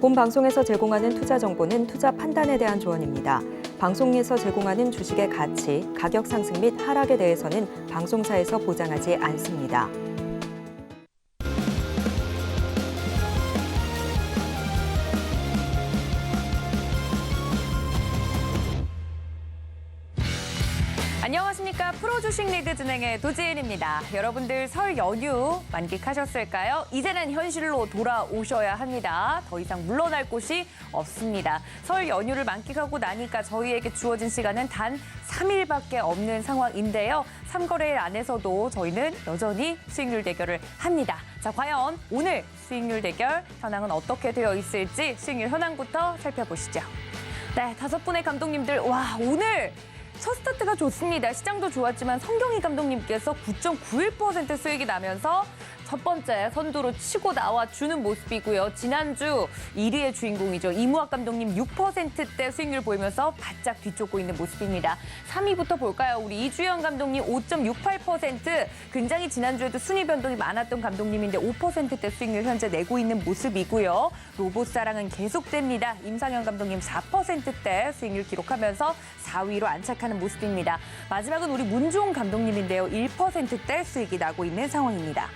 본 방송에서 제공하는 투자 정보는 투자 판단에 대한 조언입니다. 방송에서 제공하는 주식의 가치, 가격 상승 및 하락에 대해서는 방송사에서 보장하지 않습니다. 안녕하십니까. 프로주식 리그 진행의 도지은입니다. 여러분들 설 연휴 만끽하셨을까요? 이제는 현실로 돌아오셔야 합니다. 더 이상 물러날 곳이 없습니다. 설 연휴를 만끽하고 나니까 저희에게 주어진 시간은 단 3일밖에 없는 상황인데요. 3거래일 안에서도 저희는 여전히 수익률 대결을 합니다. 자, 과연 오늘 수익률 대결 현황은 어떻게 되어 있을지 수익률 현황부터 살펴보시죠. 네, 5분의 감독님들, 와, 오늘 첫 스타트가 좋습니다. 시장도 좋았지만 성경희 감독님께서 9.91% 수익이 나면서 첫 번째 선두로 치고 나와주는 모습이고요. 지난주 1위의 주인공이죠. 이무학 감독님 6%대 수익률 보이면서 바짝 뒤쫓고 있는 모습입니다. 3위부터 볼까요? 우리 이주영 감독님 5.68%. 굉장히 지난주에도 순위 변동이 많았던 감독님인데 5%대 수익률 현재 내고 있는 모습이고요. 로봇 사랑은 계속됩니다. 임상현 감독님 4%대 수익률 기록하면서 4위로 안착하는 모습입니다. 마지막은 우리 문종훈 감독님인데요. 1%대 수익이 나고 있는 상황입니다.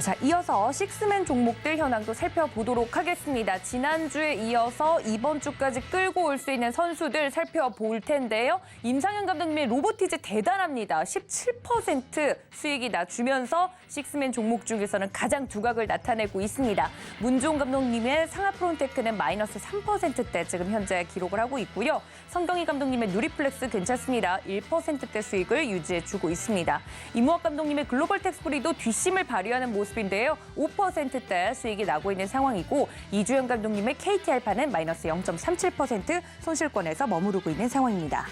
자, 이어서 식스맨 종목들 현황도 살펴보도록 하겠습니다. 지난주에 이어서 이번 주까지 끌고 올 수 있는 선수들 살펴볼 텐데요. 임상현 감독님의 로보티즈 대단합니다. 17% 수익이 나주면서 식스맨 종목 중에서는 가장 두각을 나타내고 있습니다. 문종 감독님의 상하프론테크는 마이너스 3%대 지금 현재 기록을 하고 있고요. 성경희 감독님의 누리플렉스 괜찮습니다. 1%대 수익을 유지해주고 있습니다. 이무학 감독님의 글로벌 텍스프리도 뒷심을 발휘하는 모습인데요. 5%대 수익이 나고 있는 상황이고 이주영 감독님의 KT알파는 마이너스 0.37% 손실권에서 머무르고 있는 상황입니다.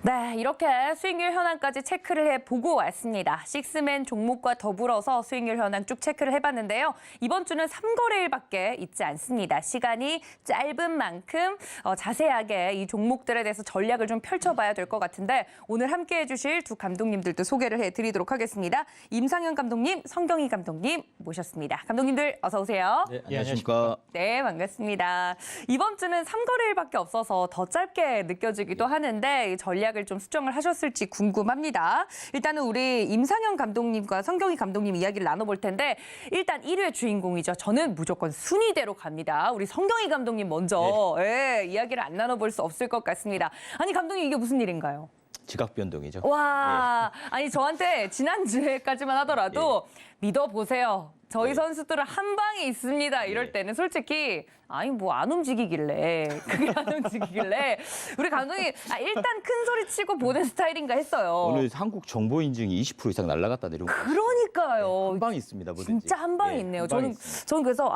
네, 이렇게 수익률 현황까지 체크를 해보고 왔습니다. 식스맨 종목과 더불어서 수익률 현황 쭉 체크를 해봤는데요. 이번 주는 3거래일밖에 있지 않습니다. 시간이 짧은 만큼 자세하게 이 종목들에 대해서 전략을 좀 펼쳐봐야 될 것 같은데 오늘 함께해 주실 두 감독님들도 소개를 해드리도록 하겠습니다. 임상현 감독님, 성경희 감독님 모셨습니다. 감독님들 어서 오세요. 네, 안녕하십니까. 네, 반갑습니다. 이번 주는 3거래일밖에 없어서 더 짧게 느껴지기도 하는데 전략을 좀 수정을 하셨을지 궁금합니다. 일단은 우리 임상현 감독님과 성경희 감독님 이야기를 나눠볼 텐데 일단 1위의 주인공이죠. 저는 무조건 순위대로 갑니다. 우리 성경희 감독님 먼저 이야기를 안 나눠볼 수 없을 것 같습니다. 아니 감독님 이게 무슨 일인가요? 지각 변동이죠. 와, 아니 저한테 지난주에까지만 하더라도 믿어보세요. 저희 예. 선수들은 한 방에 있습니다. 이럴 때는 솔직히 아니 뭐 안 움직이길래 그게 안 움직이길래 우리 감독이 일단 큰 소리 치고 보는 스타일인가 했어요. 오늘 한국 정보 인증이 20% 이상 날아갔다 내려온 거. 그러니까요. 한 방이 있습니다. 뭐든지. 진짜 한 방에 있네요. 저는 그래서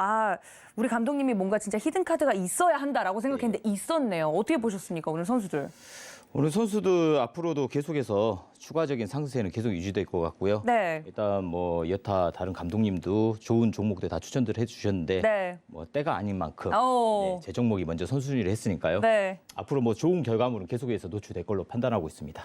우리 감독님이 뭔가 진짜 히든 카드가 있어야 한다라고 생각했는데 있었네요. 어떻게 보셨습니까? 오늘 선수들. 오늘 선수들 앞으로도 계속해서 추가적인 상승세는 계속 유지될 것 같고요. 네. 일단 뭐 여타 다른 감독님도 좋은 종목들 다 추천들 해주셨는데 네. 뭐 때가 아닌 만큼 제 종목이 먼저 선순위를 했으니까요. 네. 앞으로 뭐 좋은 결과물은 계속해서 노출될 걸로 판단하고 있습니다.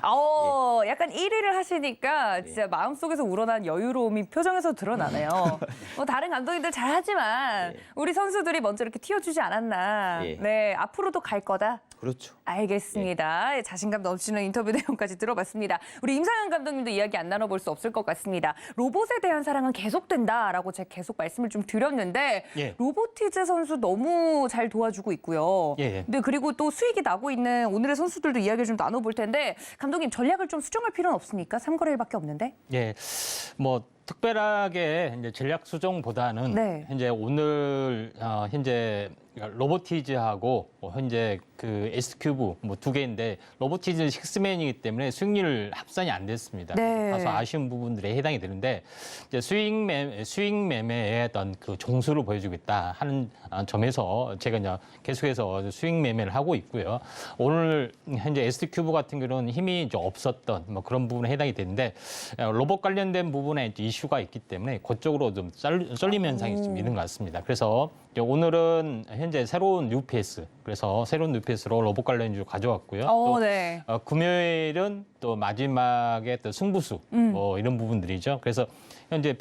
약간 1위를 하시니까 진짜 마음속에서 우러난 여유로움이 표정에서 드러나네요. 뭐 다른 감독님들 잘하지만 우리 선수들이 먼저 이렇게 튀어주지 않았나. 네, 앞으로도 갈 거다. 그렇죠. 알겠습니다. 자신감 넘치는 인터뷰 내용까지 들어봤습니다. 우리 임상현 감독님도 이야기 안 나눠볼 수 없을 것 같습니다. 로봇에 대한 사랑은 계속된다라고 제가 계속 말씀을 좀 드렸는데 로보티즈 선수 너무 잘 도와주고 있고요. 근데 그리고 또 수익이 나고 있는 오늘의 선수들도 이야기를 좀 나눠볼 텐데 감독님 전략을 좀 수정할 필요는 없습니까? 3거래일밖에 없는데. 예, 뭐 특별하게 이제 전략 수정보다는 현재 오늘 현재 로보티즈하고 현재 그 S큐브 뭐 2개인데 로보티즈는 식스맨이기 때문에 수익률 합산이 안 됐습니다. 다소 아쉬운 부분들에 해당이 되는데 이제 수익 매매의 어떤 그 종수를 보여주고 있다 하는 점에서 제가 이제 계속해서 수익 매매를 하고 있고요. 오늘 현재 S큐브 같은 경우는 힘이 이제 없었던 뭐 그런 부분에 해당이 되는데 로봇 관련된 부분에 이제 이슈가 있기 때문에 그쪽으로 좀 쏠림 현상이 좀 있는 것 같습니다. 그래서 오늘은 현재 새로운 뉴페이스, 그래서 새로운 뉴페이스로 로봇 관련주 가져왔고요. 또 네. 금요일은 또 마지막에 또 승부수 뭐 이런 부분들이죠. 그래서 현재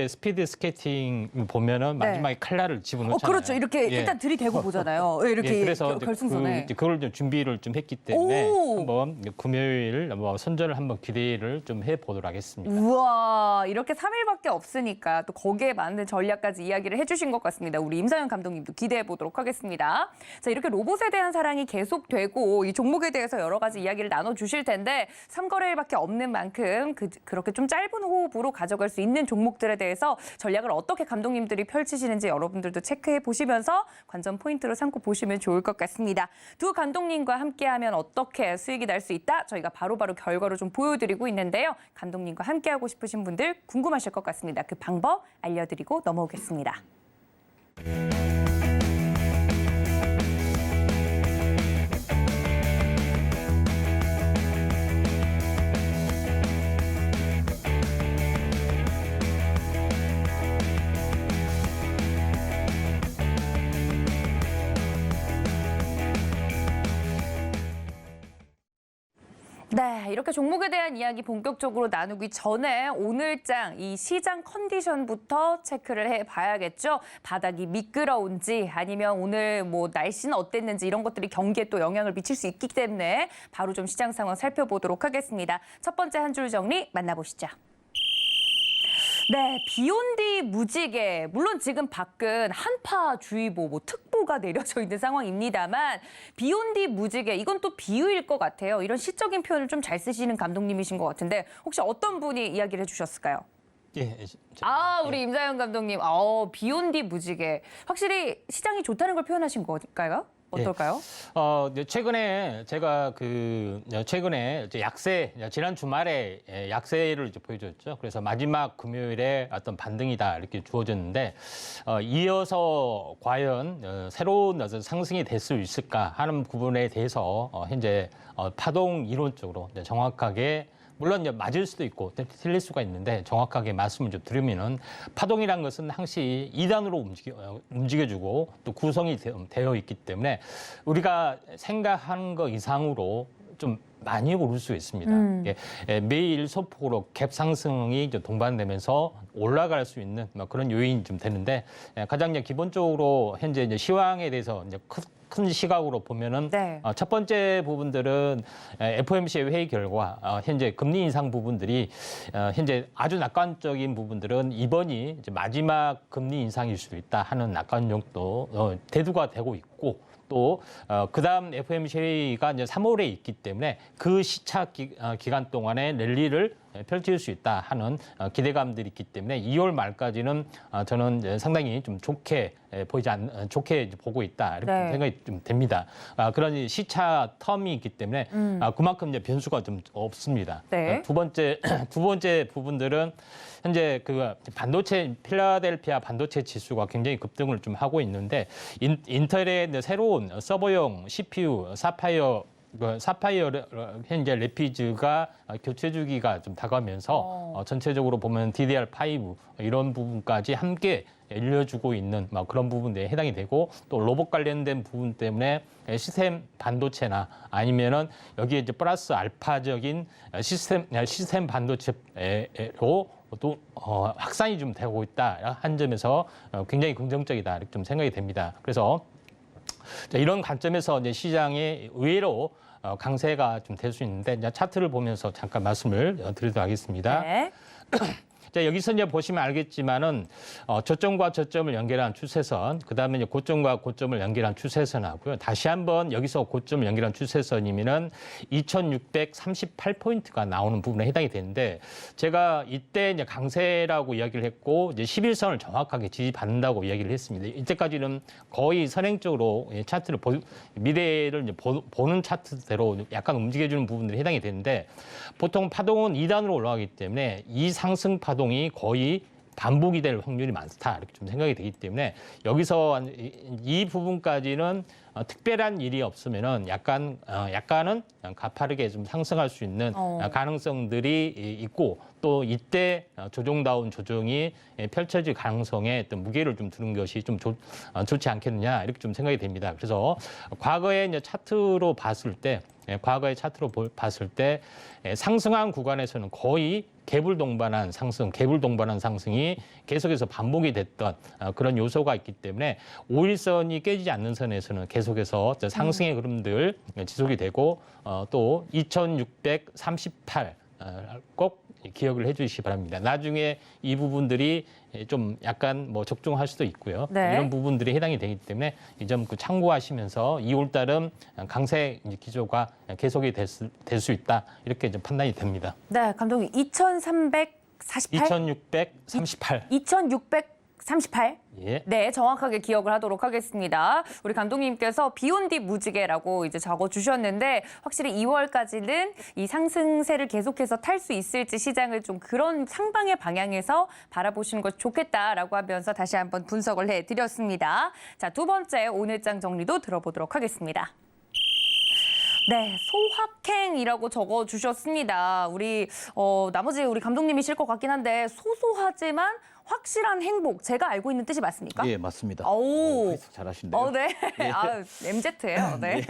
스피드 스케이팅 보면은 마지막에 칼날을 집어넣잖아요. 그렇죠. 이렇게 예. 일단 들이대고 보잖아요. 이렇게 그래서 결승선에. 그걸 좀 준비를 좀 했기 때문에 한번 금요일 선전을 한번 기대를 좀 해보도록 하겠습니다. 우와, 이렇게 3일밖에 없으니까 또 거기에 맞는 전략까지 이야기를 해주신 것 같습니다. 우리 임상현 감독님도 기대해 보도록 하겠습니다. 자, 이렇게 로봇에 대한 사랑이 계속되고 이 종목에 대해서 여러 가지 이야기를 나눠주실 텐데 3거래일밖에 없는 만큼 그렇게 좀 짧은 호흡으로 가져갈 수 있는 종목들에 대해서 전략을 어떻게 감독님들이 펼치시는지 여러분들도 체크해 보시면서 관전 포인트로 삼고 보시면 좋을 것 같습니다. 두 감독님과 함께하면 어떻게 수익이 날 수 있다? 저희가 바로바로 결과로 좀 보여드리고 있는데요. 감독님과 함께하고 싶으신 분들 궁금하실 것 같습니다. 그 방법 알려드리고 넘어오겠습니다. 네, 이렇게 종목에 대한 이야기 본격적으로 나누기 전에 오늘장 이 시장 컨디션부터 체크를 해봐야겠죠. 바닥이 미끄러운지 아니면 오늘 뭐 날씨는 어땠는지 이런 것들이 경기에 또 영향을 미칠 수 있기 때문에 바로 좀 시장 상황 살펴보도록 하겠습니다. 첫 번째 한 줄 정리 만나보시죠. 네, 비온 뒤 무지개. 물론 지금 밖은 한파주의보, 특보가 내려져 있는 상황입니다만 비온 뒤 무지개, 이건 또 비유일 것 같아요. 이런 시적인 표현을 좀 잘 쓰시는 감독님이신 것 같은데 혹시 어떤 분이 이야기를 해주셨을까요? 예. 우리 임상현 감독님. 비온 뒤 무지개. 확실히 시장이 좋다는 걸 표현하신 걸까요? 어떨까요? 최근에 제가 최근에 약세, 지난 주말에 약세를 이제 보여줬죠. 그래서 마지막 금요일에 어떤 반등이다 이렇게 주어졌는데 이어서 과연 새로운 어떤 상승이 될 수 있을까 하는 부분에 대해서 현재 파동 이론적으로 정확하게 물론 이제 맞을 수도 있고 틀릴 수가 있는데 정확하게 말씀을 좀 드리면은 파동이란 것은 항시 2단으로 움직여주고 또 구성이 되어 있기 때문에 우리가 생각하는 것 이상으로 좀 많이 오를 수 있습니다. 매일 소폭으로 갭 상승이 동반되면서 올라갈 수 있는 그런 요인이 좀 되는데 가장 기본적으로 현재 이제 시황에 대해서 이제 큰 시각으로 보면은 첫 번째 부분들은 FOMC 회의 결과 현재 금리 인상 부분들이 현재 아주 낙관적인 부분들은 이번이 이제 마지막 금리 인상일 수도 있다 하는 낙관적도 대두가 되고 있고 또 그다음 FOMC 회의가 이제 3월에 있기 때문에 그 시차 기간 동안에 랠리를 펼칠 수 있다 하는 기대감들이 있기 때문에 2월 말까지는 저는 상당히 좀 좋게 좋게 보고 있다 이렇게 생각이 좀 됩니다. 그런 시차 텀이 있기 때문에 그만큼 이제 변수가 좀 없습니다. 두 번째 부분들은 현재 반도체 필라델피아 반도체 지수가 굉장히 급등을 좀 하고 있는데 인텔의 새로운 서버용 CPU 사파이어 현재 레피즈가 교체 주기가 좀 다가오면서 전체적으로 보면 DDR5 이런 부분까지 함께 일려주고 있는 그런 부분에 해당이 되고 또 로봇 관련된 부분 때문에 시스템 반도체나 아니면은 여기에 이제 플러스 알파적인 시스템 반도체로 또 확산이 좀 되고 있다 한 점에서 굉장히 긍정적이다 이렇게 좀 생각이 됩니다. 그래서 이런 관점에서 이제 시장이 의외로 강세가 좀 될 수 있는데 이제 차트를 보면서 잠깐 말씀을 드리도록 하겠습니다. 자, 여기서 이제 보시면 알겠지만은 저점과 저점을 연결한 추세선, 그다음에 이제 고점과 고점을 연결한 추세선하고요. 다시 한번 여기서 고점을 연결한 추세선이면은 2,638포인트가 나오는 부분에 해당이 되는데 제가 이때 이제 강세라고 이야기를 했고 이제 11선을 정확하게 지지받는다고 이야기를 했습니다. 이때까지는 거의 선행적으로 차트를 미래를 이제 보는 차트대로 약간 움직여주는 부분들이 해당이 되는데 보통 파동은 2단으로 올라가기 때문에 이 상승 파동이 거의 반복이 될 확률이 많다 이렇게 좀 생각이 되기 때문에 여기서 이 부분까지는 특별한 일이 없으면은 약간은 가파르게 좀 상승할 수 있는 가능성들이 있고 또 이때 조정다운 조정이 펼쳐질 가능성에 어떤 무게를 좀 두는 것이 좀 좋지 않겠느냐 이렇게 좀 생각이 됩니다. 그래서 과거의 이제 차트로 봤을 때 상승한 구간에서는 거의 갭을 동반한 상승이 계속해서 반복이 됐던 그런 요소가 있기 때문에 5일선이 깨지지 않는 선에서는 계속해서 상승의 흐름들 지속이 되고 또 2638 꼭 기억을 해주시기 바랍니다. 나중에 이 부분들이 좀 약간 뭐 적중할 수도 있고요. 네. 이런 부분들이 해당이 되기 때문에 이 점 참고하시면서 2월 달은 강세 기조가 계속이 될 수 있다 이렇게 좀 판단이 됩니다. 네, 감독님 2638. 2638? 예. 네, 정확하게 기억을 하도록 하겠습니다. 우리 감독님께서 비온 뒤 무지개라고 이제 적어주셨는데 확실히 2월까지는 이 상승세를 계속해서 탈 수 있을지 시장을 좀 그런 상방의 방향에서 바라보시는 것이 좋겠다라고 하면서 다시 한번 분석을 해드렸습니다. 자, 두 번째 오늘장 정리도 들어보도록 하겠습니다. 네, 소확행이라고 적어주셨습니다. 나머지 우리 감독님이실 것 같긴 한데 소소하지만 확실한 행복, 제가 알고 있는 뜻이 맞습니까? 예, 맞습니다. 오, 잘하신데요. 네. MZ예요. 네.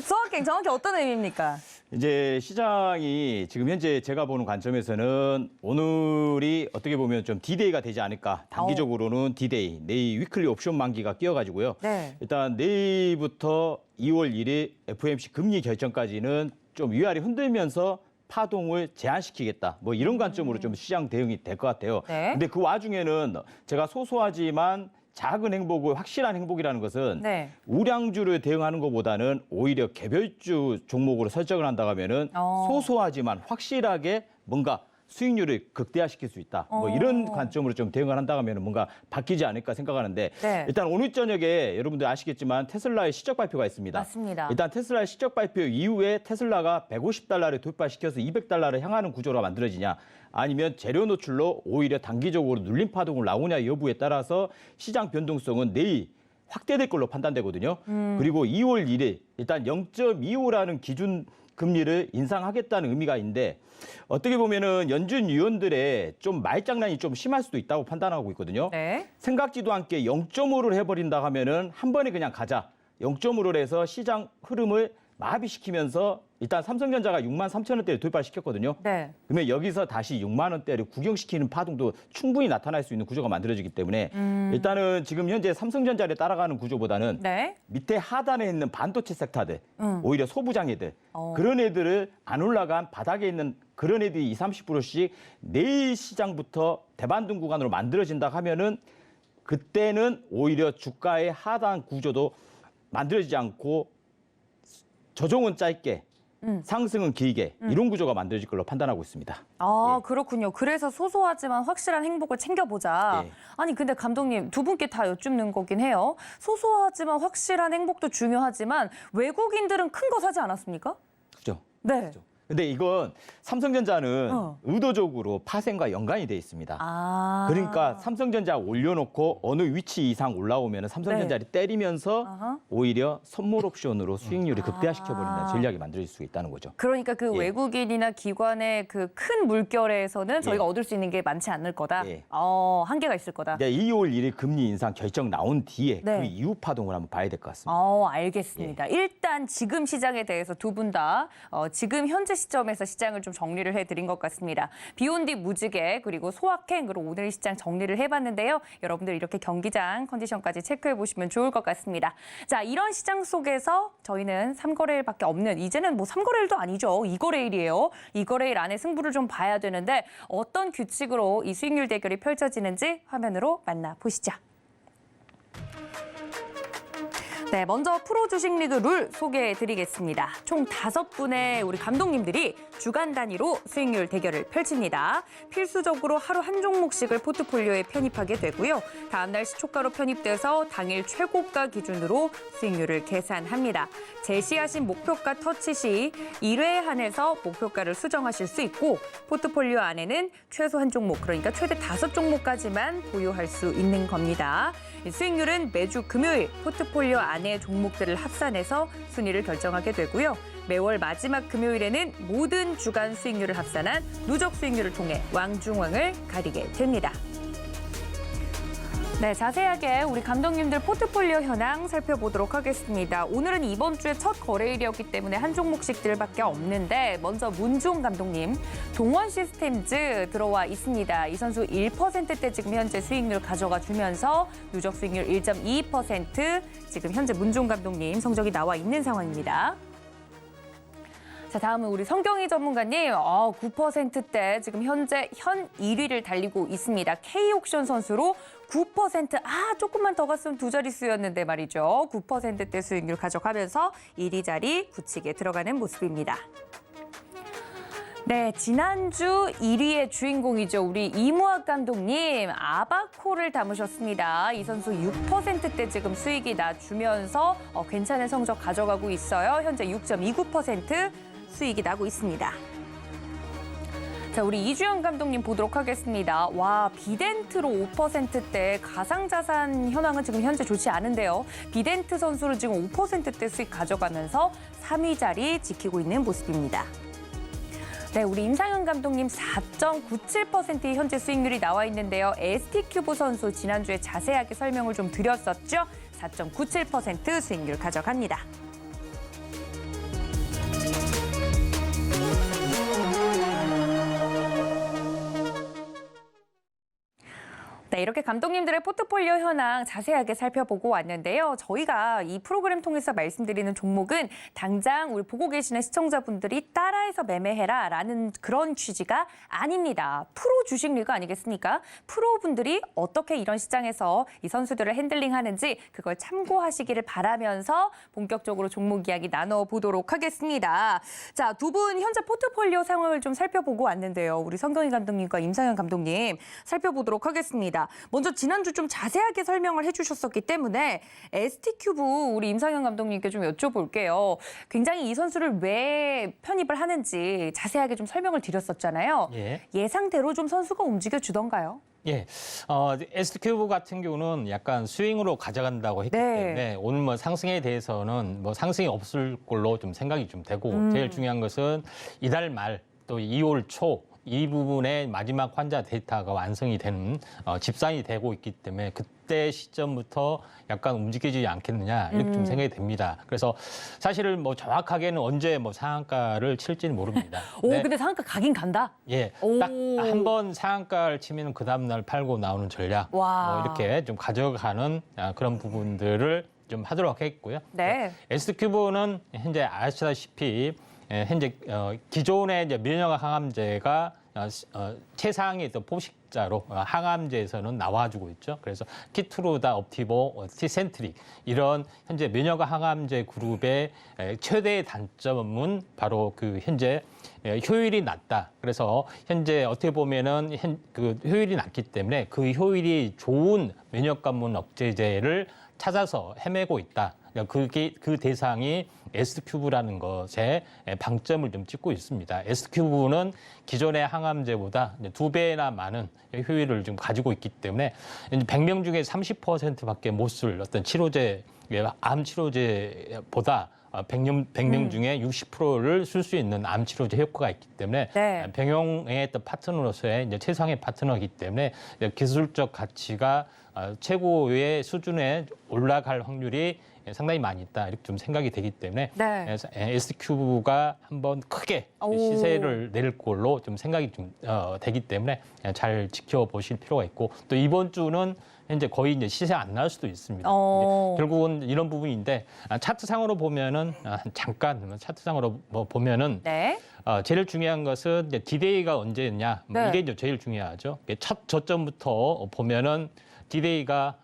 소확행 정확히 어떤 의미입니까? 이제 시장이 지금 현재 제가 보는 관점에서는 오늘이 어떻게 보면 좀 D-Day가 되지 않을까. 단기적으로는 D-Day, 내일 위클리 옵션 만기가 끼어가지고요. 네. 일단 내일부터 2월 1일 FOMC 금리 결정까지는 좀 위아래 흔들면서 파동을 제한시키겠다. 뭐 이런 관점으로 좀 시장 대응이 될 것 같아요. 네. 근데 그 와중에는 제가 소소하지만 작은 행복을 확실한 행복이라는 것은 네. 우량주를 대응하는 것보다는 오히려 개별주 종목으로 설정을 한다고 하면은 소소하지만 확실하게 뭔가 수익률을 극대화시킬 수 있다. 뭐 이런 관점으로 좀 대응을 한다고 하면 뭔가 바뀌지 않을까 생각하는데 네. 일단 오늘 저녁에 여러분들 아시겠지만 테슬라의 실적 발표가 있습니다. 맞습니다. 일단 테슬라의 실적 발표 이후에 테슬라가 150달러를 돌파시켜서 200달러를 향하는 구조가 만들어지냐 아니면 재료 노출로 오히려 단기적으로 눌림 파동을 나오냐 여부에 따라서 시장 변동성은 내일 확대될 걸로 판단되거든요. 그리고 2월 1일 일단 0.25라는 기준 금리를 인상하겠다는 의미가 있는데 어떻게 보면은 연준 위원들의 좀 말장난이 좀 심할 수도 있다고 판단하고 있거든요. 네. 생각지도 않게 0.5를 해버린다 하면은 한 번에 그냥 가자. 0.5를 해서 시장 흐름을 마비시키면서 일단 삼성전자가 6만 3천 원대를 돌파시켰거든요. 네. 그러면 여기서 다시 6만 원대를 구경시키는 파동도 충분히 나타날 수 있는 구조가 만들어지기 때문에 일단은 지금 현재 삼성전자를 따라가는 구조보다는 네. 밑에 하단에 있는 반도체 섹터들, 오히려 소부장애들, 그런 애들을 안 올라간 바닥에 있는 그런 애들이 20, 30%씩 내일 시장부터 대반등 구간으로 만들어진다 하면은 그때는 오히려 주가의 하단 구조도 만들어지지 않고 조정은 짧게 상승은 길게 이런 구조가 만들어질 걸로 판단하고 있습니다. 그렇군요. 그래서 소소하지만 확실한 행복을 챙겨보자. 예. 아니 근데 감독님 두 분께 다 여쭙는 거긴 해요. 소소하지만 확실한 행복도 중요하지만 외국인들은 큰 거 사지 않았습니까? 그죠? 네. 그죠? 근데 이건 삼성전자는 의도적으로 파생과 연관이 돼 있습니다. 그러니까 삼성전자 올려놓고 어느 위치 이상 올라오면 삼성전자를 때리면서 오히려 선물 옵션으로 수익률을 극대화시켜버린다는 전략이 만들어질 수 있다는 거죠. 그러니까 그 외국인이나 기관의 그 큰 물결에서는 저희가 얻을 수 있는 게 많지 않을 거다. 예. 한계가 있을 거다. 네, 2월 1일 금리 인상 결정 나온 뒤에 네. 그 이후 파동을 한번 봐야 될 것 같습니다. 알겠습니다. 일단 지금 시장에 대해서 두 분 다 지금 현재 시점에서 시장을 좀 정리를 해드린 것 같습니다. 비온 뒤 무지개 그리고 소확행으로 오늘 시장 정리를 해봤는데요. 여러분들 이렇게 경기장 컨디션까지 체크해보시면 좋을 것 같습니다. 자, 이런 시장 속에서 저희는 3거래일밖에 없는 이제는 뭐 3거래일도 아니죠. 2거래일이에요. 2거래일 안에 승부를 좀 봐야 되는데 어떤 규칙으로 이 수익률 대결이 펼쳐지는지 화면으로 만나보시죠. 네, 먼저 프로 주식 리그 룰 소개해 드리겠습니다. 총 5분의 우리 감독님들이 주간 단위로 수익률 대결을 펼칩니다. 필수적으로 하루 한 종목씩을 포트폴리오에 편입하게 되고요. 다음 날 시초가로 편입돼서 당일 최고가 기준으로 수익률을 계산합니다. 제시하신 목표가 터치 시 1회에 한해서 목표가를 수정하실 수 있고 포트폴리오 안에는 최소 한 종목, 그러니까 최대 5종목까지만 보유할 수 있는 겁니다. 수익률은 매주 금요일 포트폴리오 안에 종목들을 합산해서 순위를 결정하게 되고요. 매월 마지막 금요일에는 모든 주간 수익률을 합산한 누적 수익률을 통해 왕중왕을 가리게 됩니다. 네, 자세하게 우리 감독님들 포트폴리오 현황 살펴보도록 하겠습니다. 오늘은 이번 주에 첫 거래일이었기 때문에 한 종목씩들밖에 없는데 먼저 문종 감독님, 동원 시스템즈 들어와 있습니다. 이 선수 1%대 지금 현재 수익률 가져가 주면서 누적 수익률 1.22% 지금 현재 문종 감독님 성적이 나와 있는 상황입니다. 자, 다음은 우리 성경희 전문가님. 9%대 지금 현재 현 1위를 달리고 있습니다. K옥션 선수로 9%, 조금만 더 갔으면 두 자릿수였는데 말이죠. 9%대 수익률 가져가면서 1위 자리 굳히게 들어가는 모습입니다. 네, 지난주 1위의 주인공이죠. 우리 이무학 감독님, 아바코를 담으셨습니다. 이 선수 6%대 지금 수익이 나주면서 괜찮은 성적 가져가고 있어요. 현재 6.29% 수익이 나고 있습니다. 자, 우리 이주영 감독님 보도록 하겠습니다. 와, 비덴트로 5%대 가상자산 현황은 지금 현재 좋지 않은데요. 비덴트 선수를 지금 5%대 수익 가져가면서 3위 자리 지키고 있는 모습입니다. 네, 우리 임상현 감독님 4.97% 현재 수익률이 나와 있는데요. ST큐브 선수 지난주에 자세하게 설명을 좀 드렸었죠. 4.97% 수익률 가져갑니다. 네, 이렇게 감독님들의 포트폴리오 현황 자세하게 살펴보고 왔는데요. 저희가 이 프로그램 통해서 말씀드리는 종목은 당장 우리 보고 계시는 시청자분들이 따라해서 매매해라라는 그런 취지가 아닙니다. 프로 주식 리그 아니겠습니까? 프로분들이 어떻게 이런 시장에서 이 선수들을 핸들링하는지 그걸 참고하시기를 바라면서 본격적으로 종목 이야기 나눠보도록 하겠습니다. 자, 두 분 현재 포트폴리오 상황을 좀 살펴보고 왔는데요. 우리 성경희 감독님과 임상현 감독님 살펴보도록 하겠습니다. 먼저 지난주 좀 자세하게 설명을 해주셨었기 때문에 ST큐브 우리 임상현 감독님께 좀 여쭤볼게요. 굉장히 이 선수를 왜 편입을 하는지 자세하게 좀 설명을 드렸었잖아요. 예상대로 좀 선수가 움직여주던가요? 예, ST큐브 같은 경우는 약간 스윙으로 가져간다고 했기 때문에 오늘 뭐 상승에 대해서는 뭐 상승이 없을 걸로 좀 생각이 좀 되고 제일 중요한 것은 이달 말 또 2월 초 이 부분에 마지막 환자 데이터가 완성이 되는 집산이 되고 있기 때문에 그때 시점부터 약간 움직이지 않겠느냐 이렇게 좀 생각이 됩니다. 그래서 사실은 뭐 정확하게는 언제 뭐 상한가를 칠지는 모릅니다. 근데 상한가 가긴 간다? 예, 딱 한 번 상한가를 치면 그 다음 날 팔고 나오는 전략 뭐 이렇게 좀 가져가는 그런 부분들을 좀 하도록 하겠고요. 네. ST큐브는 현재 아시다시피 현재 기존의 이제 면역 항암제가 최상의 포식자로 항암제에서는 나와주고 있죠. 그래서 키투르다, 옵티보, 티센트릭 이런 현재 면역 항암제 그룹의 최대의 단점은 바로 그 현재 효율이 낮다. 그래서 현재 어떻게 보면은 그 효율이 낮기 때문에 그 효율이 좋은 면역 관문 억제제를 찾아서 헤매고 있다. 그게 그 대상이 ST큐브라는 것에 방점을 좀 찍고 있습니다. ST큐브는 기존의 항암제보다 2배나 많은 효율을 좀 가지고 있기 때문에 100명 중에 30%밖에 못 쓸 어떤 치료제, 암 치료제보다 100명 중에 60%를 쓸 수 있는 암 치료제 효과가 있기 때문에 병용의 또 파트너로서의 이제 최상의 파트너이기 때문에 기술적 가치가 최고의 수준에 올라갈 확률이 상당히 많이 있다 이렇게 좀 생각이 되기 때문에 ST큐브가 한번 크게 시세를 내릴 걸로 좀 생각이 좀 되기 때문에 잘 지켜보실 필요가 있고 또 이번 주는 현재 거의 이제 시세 안 나올 수도 있습니다. 결국은 이런 부분인데 차트상으로 보면은 잠깐 차트상으로 보면은 제일 중요한 것은 이제 디데이가 언제냐 이게 이제 제일 중요하죠. 첫 저점부터 보면은 디데이가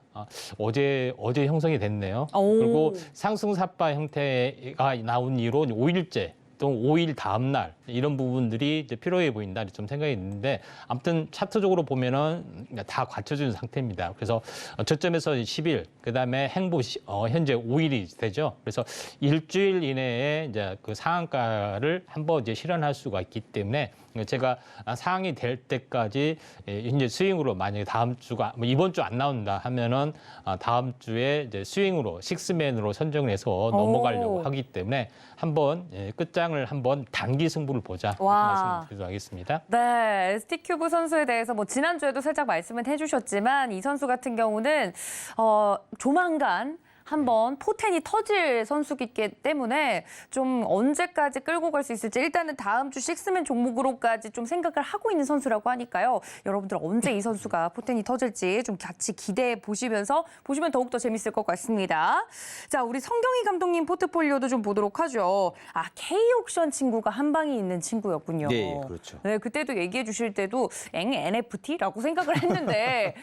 어제 형성이 됐네요. 오. 그리고 상승 삿바 형태가 나온 이후로 5일째 또 5일 다음 날 이런 부분들이 이제 필요해 보인다 좀 생각이 있는데 아무튼 차트적으로 보면은 다 갖춰진 상태입니다. 그래서 저점에서 10일 그다음에 행보 현재 5일이 되죠. 그래서 일주일 이내에 이제 그 상한가를 한번 이제 실현할 수가 있기 때문에 제가 상황이 될 때까지 이제 스윙으로 만약에 다음 주가 뭐 이번 주 안 나온다 하면은 다음 주에 이제 스윙으로 식스맨으로 선정을 해서 넘어가려고 하기 때문에 한번 끝장을 한번 단기 승부를 보자 이렇게 말씀드리도록 하겠습니다. 네, ST큐브 선수에 대해서 뭐 지난주에도 살짝 말씀을 해주셨지만 이 선수 같은 경우는 조만간 한번 포텐이 터질 선수이기 때문에 좀 언제까지 끌고 갈 수 있을지 일단은 다음 주 식스맨 종목으로까지 좀 생각을 하고 있는 선수라고 하니까요. 여러분들 언제 이 선수가 포텐이 터질지 좀 같이 기대해 보시면서 보시면 더욱더 재밌을 것 같습니다. 자, 우리 성경희 감독님 포트폴리오도 좀 보도록 하죠. K옥션 친구가 한 방이 있는 친구였군요. 네, 그렇죠. 네, 그때도 얘기해 주실 때도 NFT라고 생각을 했는데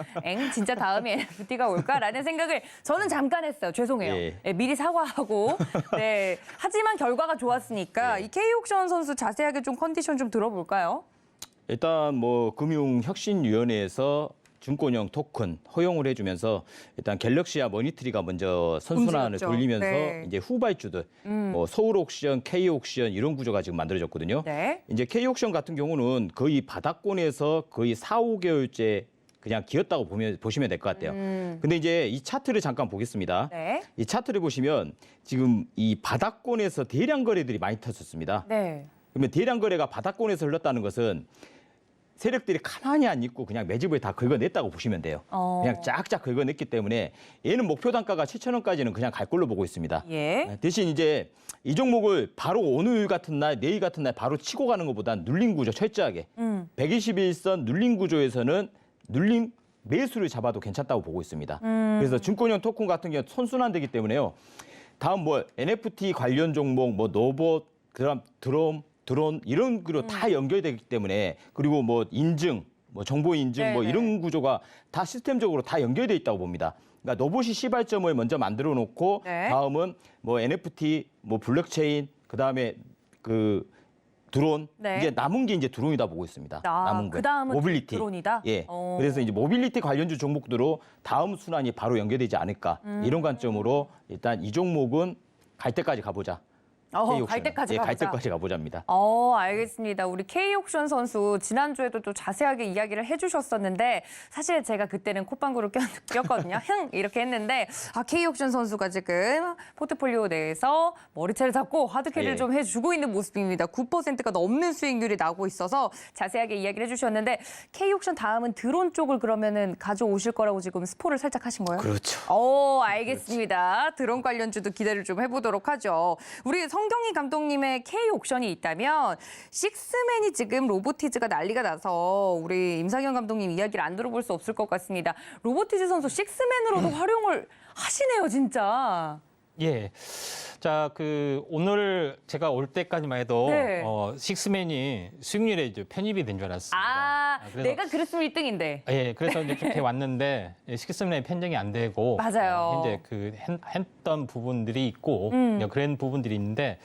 진짜 다음에 NFT가 올까라는 생각을 저는 잠깐 했어요. 죄송해요. 예. 네, 미리 사과하고. 네. 하지만 결과가 좋았으니까 이 K옥션 선수 자세하게 좀 컨디션 좀 들어볼까요? 일단 뭐 금융혁신위원회에서 증권형 토큰 허용을 해주면서 일단 갤럭시와 머니트리가 먼저 선순환을 움직였죠. 돌리면서 네. 이제 후발주들 뭐 서울옥션, K옥션 이런 구조가 지금 만들어졌거든요. 네. 이제 K옥션 같은 경우는 거의 바닥권에서 거의 4, 5개월째 그냥 기었다고 보시면 될 것 같아요. 근데 이제 이 차트를 잠깐 보겠습니다. 네. 이 차트를 보시면 지금 이 바닥권에서 대량 거래들이 많이 터졌습니다. 네. 그러면 대량 거래가 바닥권에서 흘렀다는 것은 세력들이 가만히 안 있고 그냥 매집을 다 긁어냈다고 보시면 돼요. 그냥 쫙쫙 긁어냈기 때문에 얘는 목표 단가가 7,000원까지는 그냥 갈 걸로 보고 있습니다. 예. 대신 이제 이 종목을 바로 오늘 같은 날, 내일 같은 날 바로 치고 가는 것보단 눌림 구조 철저하게 121선 눌림 구조에서는 눌림 매수를 잡아도 괜찮다고 보고 있습니다. 그래서 증권형 토큰 같은 경우는 선순환되기 때문에요. 다음 뭐 NFT 관련 종목, 뭐 로봇, 그다음 드론 이런 거로 다 연결되기 때문에 그리고 뭐 인증, 뭐 정보 인증 뭐 네네. 이런 구조가 다 시스템적으로 다 연결돼 있다고 봅니다. 그러니까 로봇이 시발점을 먼저 만들어 놓고 네. 다음은 뭐 NFT, 뭐 블록체인, 그다음에 그 드론 네. 이제 남은 게 이제 드론이다 보고 있습니다. 남은 거. 그다음은 모빌리티. 드론이다? 예. 그래서 이제 모빌리티 관련주 종목들로 다음 순환이 바로 연결되지 않을까 이런 관점으로 일단 이 종목은 갈 때까지 가보자. 갈 때까지 예, 갈 가보자. 때까지 가보자입니다. 알겠습니다. 우리 K옥션 선수 지난주에도 또 자세하게 이야기를 해주셨었는데 사실 제가 그때는 콧방구를 꼈거든요. 흥! 이렇게 했는데 K옥션 선수가 지금 포트폴리오 내에서 머리채를 잡고 하드캐리를 예. 좀 해주고 있는 모습입니다. 9%가 넘는 수익률이 나오고 있어서 자세하게 이야기를 해주셨는데 K옥션 다음은 드론 쪽을 그러면은 가져오실 거라고 지금 스포를 살짝 하신 거예요? 그렇죠. 알겠습니다. 드론 관련주도 기대를 좀 해보도록 하죠. 우리 성경희 감독님의 K옥션이 있다면 식스맨이 지금 로보티즈가 난리가 나서 우리 임상현 감독님 이야기를 안 들어볼 수 없을 것 같습니다. 로보티즈 선수 식스맨으로도 활용을 하시네요, 진짜. 예. 자, 오늘 제가 올 때까지만 해도 네. 식스맨이 수익률에 이제 편입이 된 줄 알았습니다. 그래서 내가 그랬으면 1등인데. 예, 그래서 이제 그렇게 왔는데 식스맨이 편정이 안 되고 맞아요. 현재 했던 부분들이 있고 그런 부분들이 있는데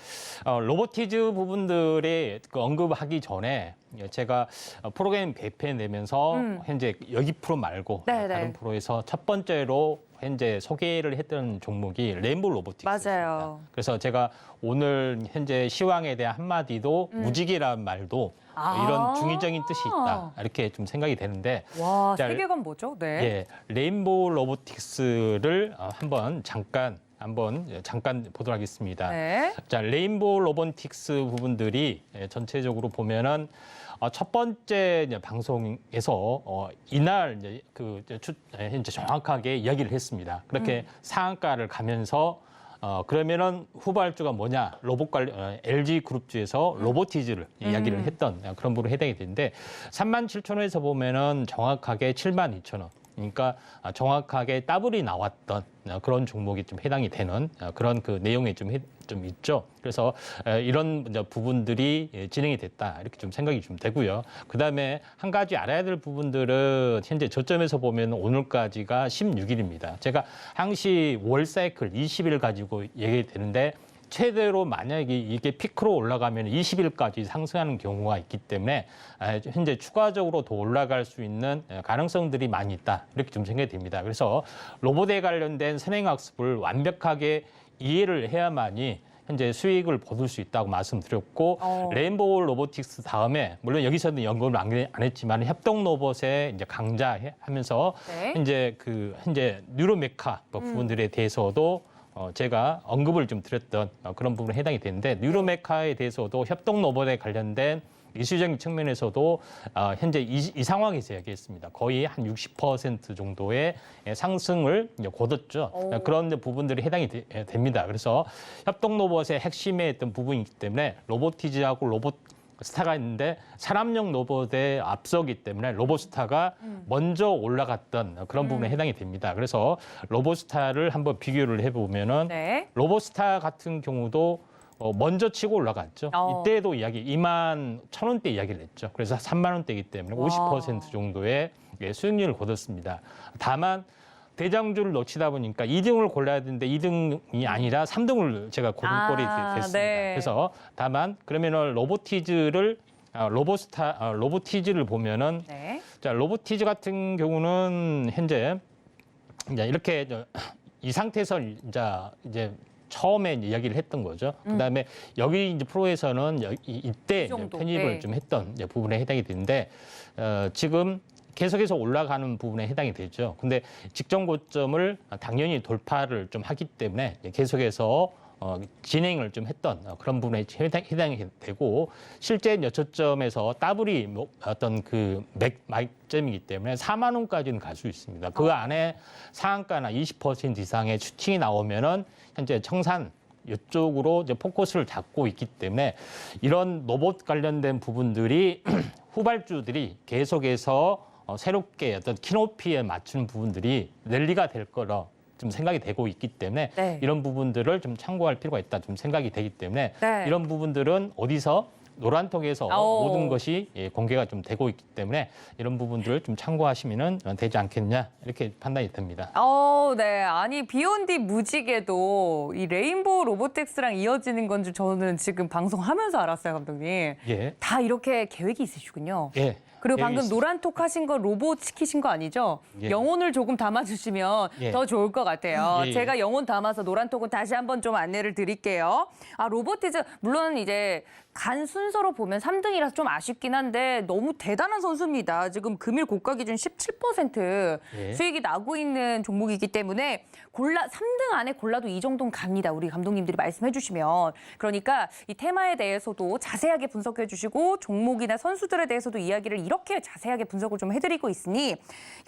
로보티즈 부분들이 언급하기 전에 제가 프로그램 배포해 내면서 현재 여기 프로 말고 네네. 다른 프로에서 첫 번째로 현재 소개를 했던 종목이 레인보우 로보틱스입니다. 맞아요. 그래서 제가 오늘 현재 시황에 대한 한마디도 무지개라는 말도 이런 중의적인 뜻이 있다. 이렇게 좀 생각이 되는데 와, 자, 세계관 뭐죠? 네. 예, 레인보우 로보틱스를 잠깐 보도록 하겠습니다. 네. 자, 레인보우 로보틱스 부분들이 전체적으로 보면은 첫 번째 이제 방송에서 이날 이제 현재 정확하게 이야기를 했습니다. 그렇게 상한가를 가면서 그러면은 후발주가 뭐냐? 로봇 관련 LG 그룹주에서 로보티즈를 이야기를 했던 그런 부분으로 해당이 되는데 37,000원에서 보면은 정확하게 72,000원. 그러니까 정확하게 더블이 나왔던 그런 종목이 좀 해당이 되는 그런 그 내용이 좀 있죠. 그래서 이런 이제 부분들이 진행이 됐다 이렇게 좀 생각이 좀 되고요. 그다음에 한 가지 알아야 될 부분들은 현재 저점에서 보면 오늘까지가 16일입니다. 제가 항시 월 사이클 20일 가지고 얘기되는데 최대로 만약에 이게 피크로 올라가면 20일까지 상승하는 경우가 있기 때문에 현재 추가적으로 더 올라갈 수 있는 가능성들이 많이 있다. 이렇게 좀 생각이 됩니다. 그래서 로봇에 관련된 선행학습을 완벽하게 이해를 해야만이 현재 수익을 거둘 수 있다고 말씀드렸고 레인보우 로보틱스 다음에 물론 여기서는 연구를 안 했지만 협동 로봇의 이제 강자하면서 네. 현재 뉴로메카 부분들에 대해서도 제가 언급을 좀 드렸던 그런 부분에 해당이 되는데 뉴로메카에 대해서도 협동 로봇에 관련된 이슈적인 측면에서도 현재 이 상황에서 얘기했습니다. 거의 한 60% 정도의 상승을 거뒀죠. 그런 부분들이 해당이 됩니다. 그래서 협동 로봇의 핵심에 있던 부분이기 때문에 로보티즈하고 로봇스타가 있는데 사람용 로봇의 앞서기 때문에 로봇스타가 먼저 올라갔던 그런 부분에 해당이 됩니다. 그래서 로봇스타를 한번 비교를 해보면은 네. 로봇스타 같은 경우도 먼저 치고 올라갔죠. 이때도 21,000원대 이야기를 했죠. 그래서 3만 원대이기 때문에 50% 정도의 수익률을 거뒀습니다. 다만 대장주를 놓치다 보니까 2등을 골라야 되는데 2등이 아니라 3등을 제가 고른 꼴이 됐습니다. 네. 그래서 다만 그러면은 로보티즈를 보면은 네. 자, 로보티즈 같은 경우는 현재 이제 이렇게 이 상태에서 이제 처음에 이야기를 했던 거죠. 그다음에 여기 이제 프로에서는 이때 정도, 편입을 네. 좀 했던 부분에 해당이 되는데 지금 계속해서 올라가는 부분에 해당이 되죠. 근데 직전 고점을 당연히 돌파를 좀 하기 때문에 계속해서 진행을 좀 했던 그런 부분에 해당이 되고 실제 여초점에서 더블이 어떤 그 맥점이기 때문에 4만 원까지는 갈 수 있습니다. 그 안에 상한가나 20% 이상의 추팅이 나오면은 현재 청산 이쪽으로 이제 포커스를 잡고 있기 때문에 이런 로봇 관련된 부분들이 후발주들이 계속해서 새롭게 어떤 키높이에 맞춘 부분들이 랠리가 될 거라 좀 생각이 되고 있기 때문에 네. 이런 부분들을 좀 참고할 필요가 있다 좀 생각이 되기 때문에 네. 이런 부분들은 어디서 노란통에서 모든 것이 공개가 좀 되고 있기 때문에 이런 부분들을 좀 참고하시면은 되지 않겠냐 이렇게 판단이 됩니다. 네. 아니 비욘디 무지개도 이 레인보우 로보텍스랑 이어지는 건 줄 저는 지금 방송하면서 알았어요, 감독님. 예. 다 이렇게 계획이 있으시군요. 예. 그리고 계획이 방금 있습니다. 노란톡 하신 거 로봇 시키신 거 아니죠? 예. 영혼을 조금 담아주시면 예. 더 좋을 것 같아요. 예, 예. 제가 영혼 담아서 노란톡은 다시 한번 좀 안내를 드릴게요. 로보티즈 물론 이제 간 순서로 보면 3등이라서 좀 아쉽긴 한데 너무 대단한 선수입니다. 지금 금일 고가 기준 17% 예. 수익이 나고 있는 종목이기 때문에 3등 안에 골라도 이 정도는 갑니다. 우리 감독님들이 말씀해 주시면. 그러니까 이 테마에 대해서도 자세하게 분석해 주시고 종목이나 선수들에 대해서도 이야기를 이렇게 자세하게 분석을 좀 해드리고 있으니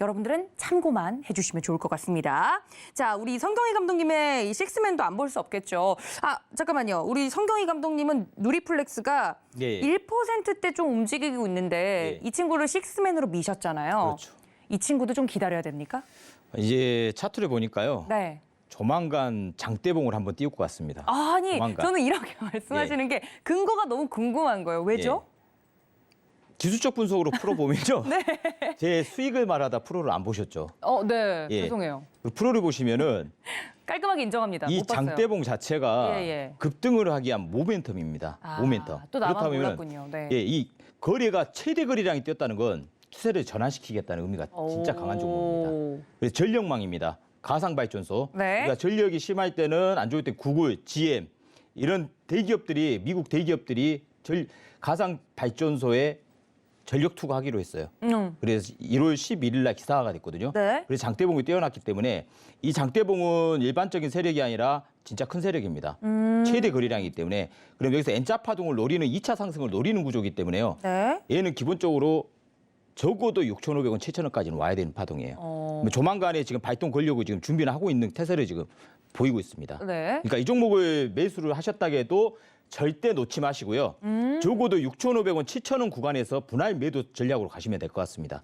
여러분들은 참고만 해주시면 좋을 것 같습니다. 자, 우리 성경희 감독님의 이 식스맨도 안 볼 수 없겠죠. 잠깐만요. 우리 성경희 감독님은 누리플렉스가 예. 1%대 좀 움직이고 있는데 예. 이 친구를 식스맨으로 미셨잖아요. 그렇죠. 이 친구도 좀 기다려야 됩니까? 이제 차트를 보니까요. 네. 조만간 장대봉을 한번 띄울 것 같습니다. 아니, 조만간. 저는 이렇게 말씀하시는 게 근거가 너무 궁금한 거예요. 왜죠? 기술적 분석으로 풀어보면요. 네. 제 수익을 말하다 프로를 안 보셨죠. 네. 예. 죄송해요. 프로를 보시면은 깔끔하게 인정합니다. 이 못 봤어요. 장대봉 자체가 예. 급등을 하기 위한 모멘텀입니다. 모멘텀. 또 나만 그렇다면 몰랐군요. 네. 이 거래가 최대 거래량이 뛰었다는 건 추세를 전환시키겠다는 의미가 진짜 강한 종목입니다. 그래서 전력망입니다. 가상발전소. 네. 그러니까 전력이 심할 때는 안 좋을 때 구글, GM 이런 대기업들이 미국 대기업들이 가상발전소에 전력 투구하기로 했어요. 그래서 1월 11일 날 기사화가 됐거든요. 네. 그래서 장대봉이 뛰어났기 때문에 이 장대봉은 일반적인 세력이 아니라 진짜 큰 세력입니다. 최대 거래량이기 때문에 그럼 여기서 N자 파동을 노리는 2차 상승을 노리는 구조이기 때문에요. 네. 얘는 기본적으로 적어도 6,500원, 7,000원까지는 와야 되는 파동이에요. 조만간에 지금 발동 걸려고 지금 준비를 하고 있는 태세를 지금 보이고 있습니다. 네. 그러니까 이 종목을 매수를 하셨다고 해도 절대 놓지 마시고요. 적어도 6,500원, 7,000원 구간에서 분할 매도 전략으로 가시면 될 것 같습니다.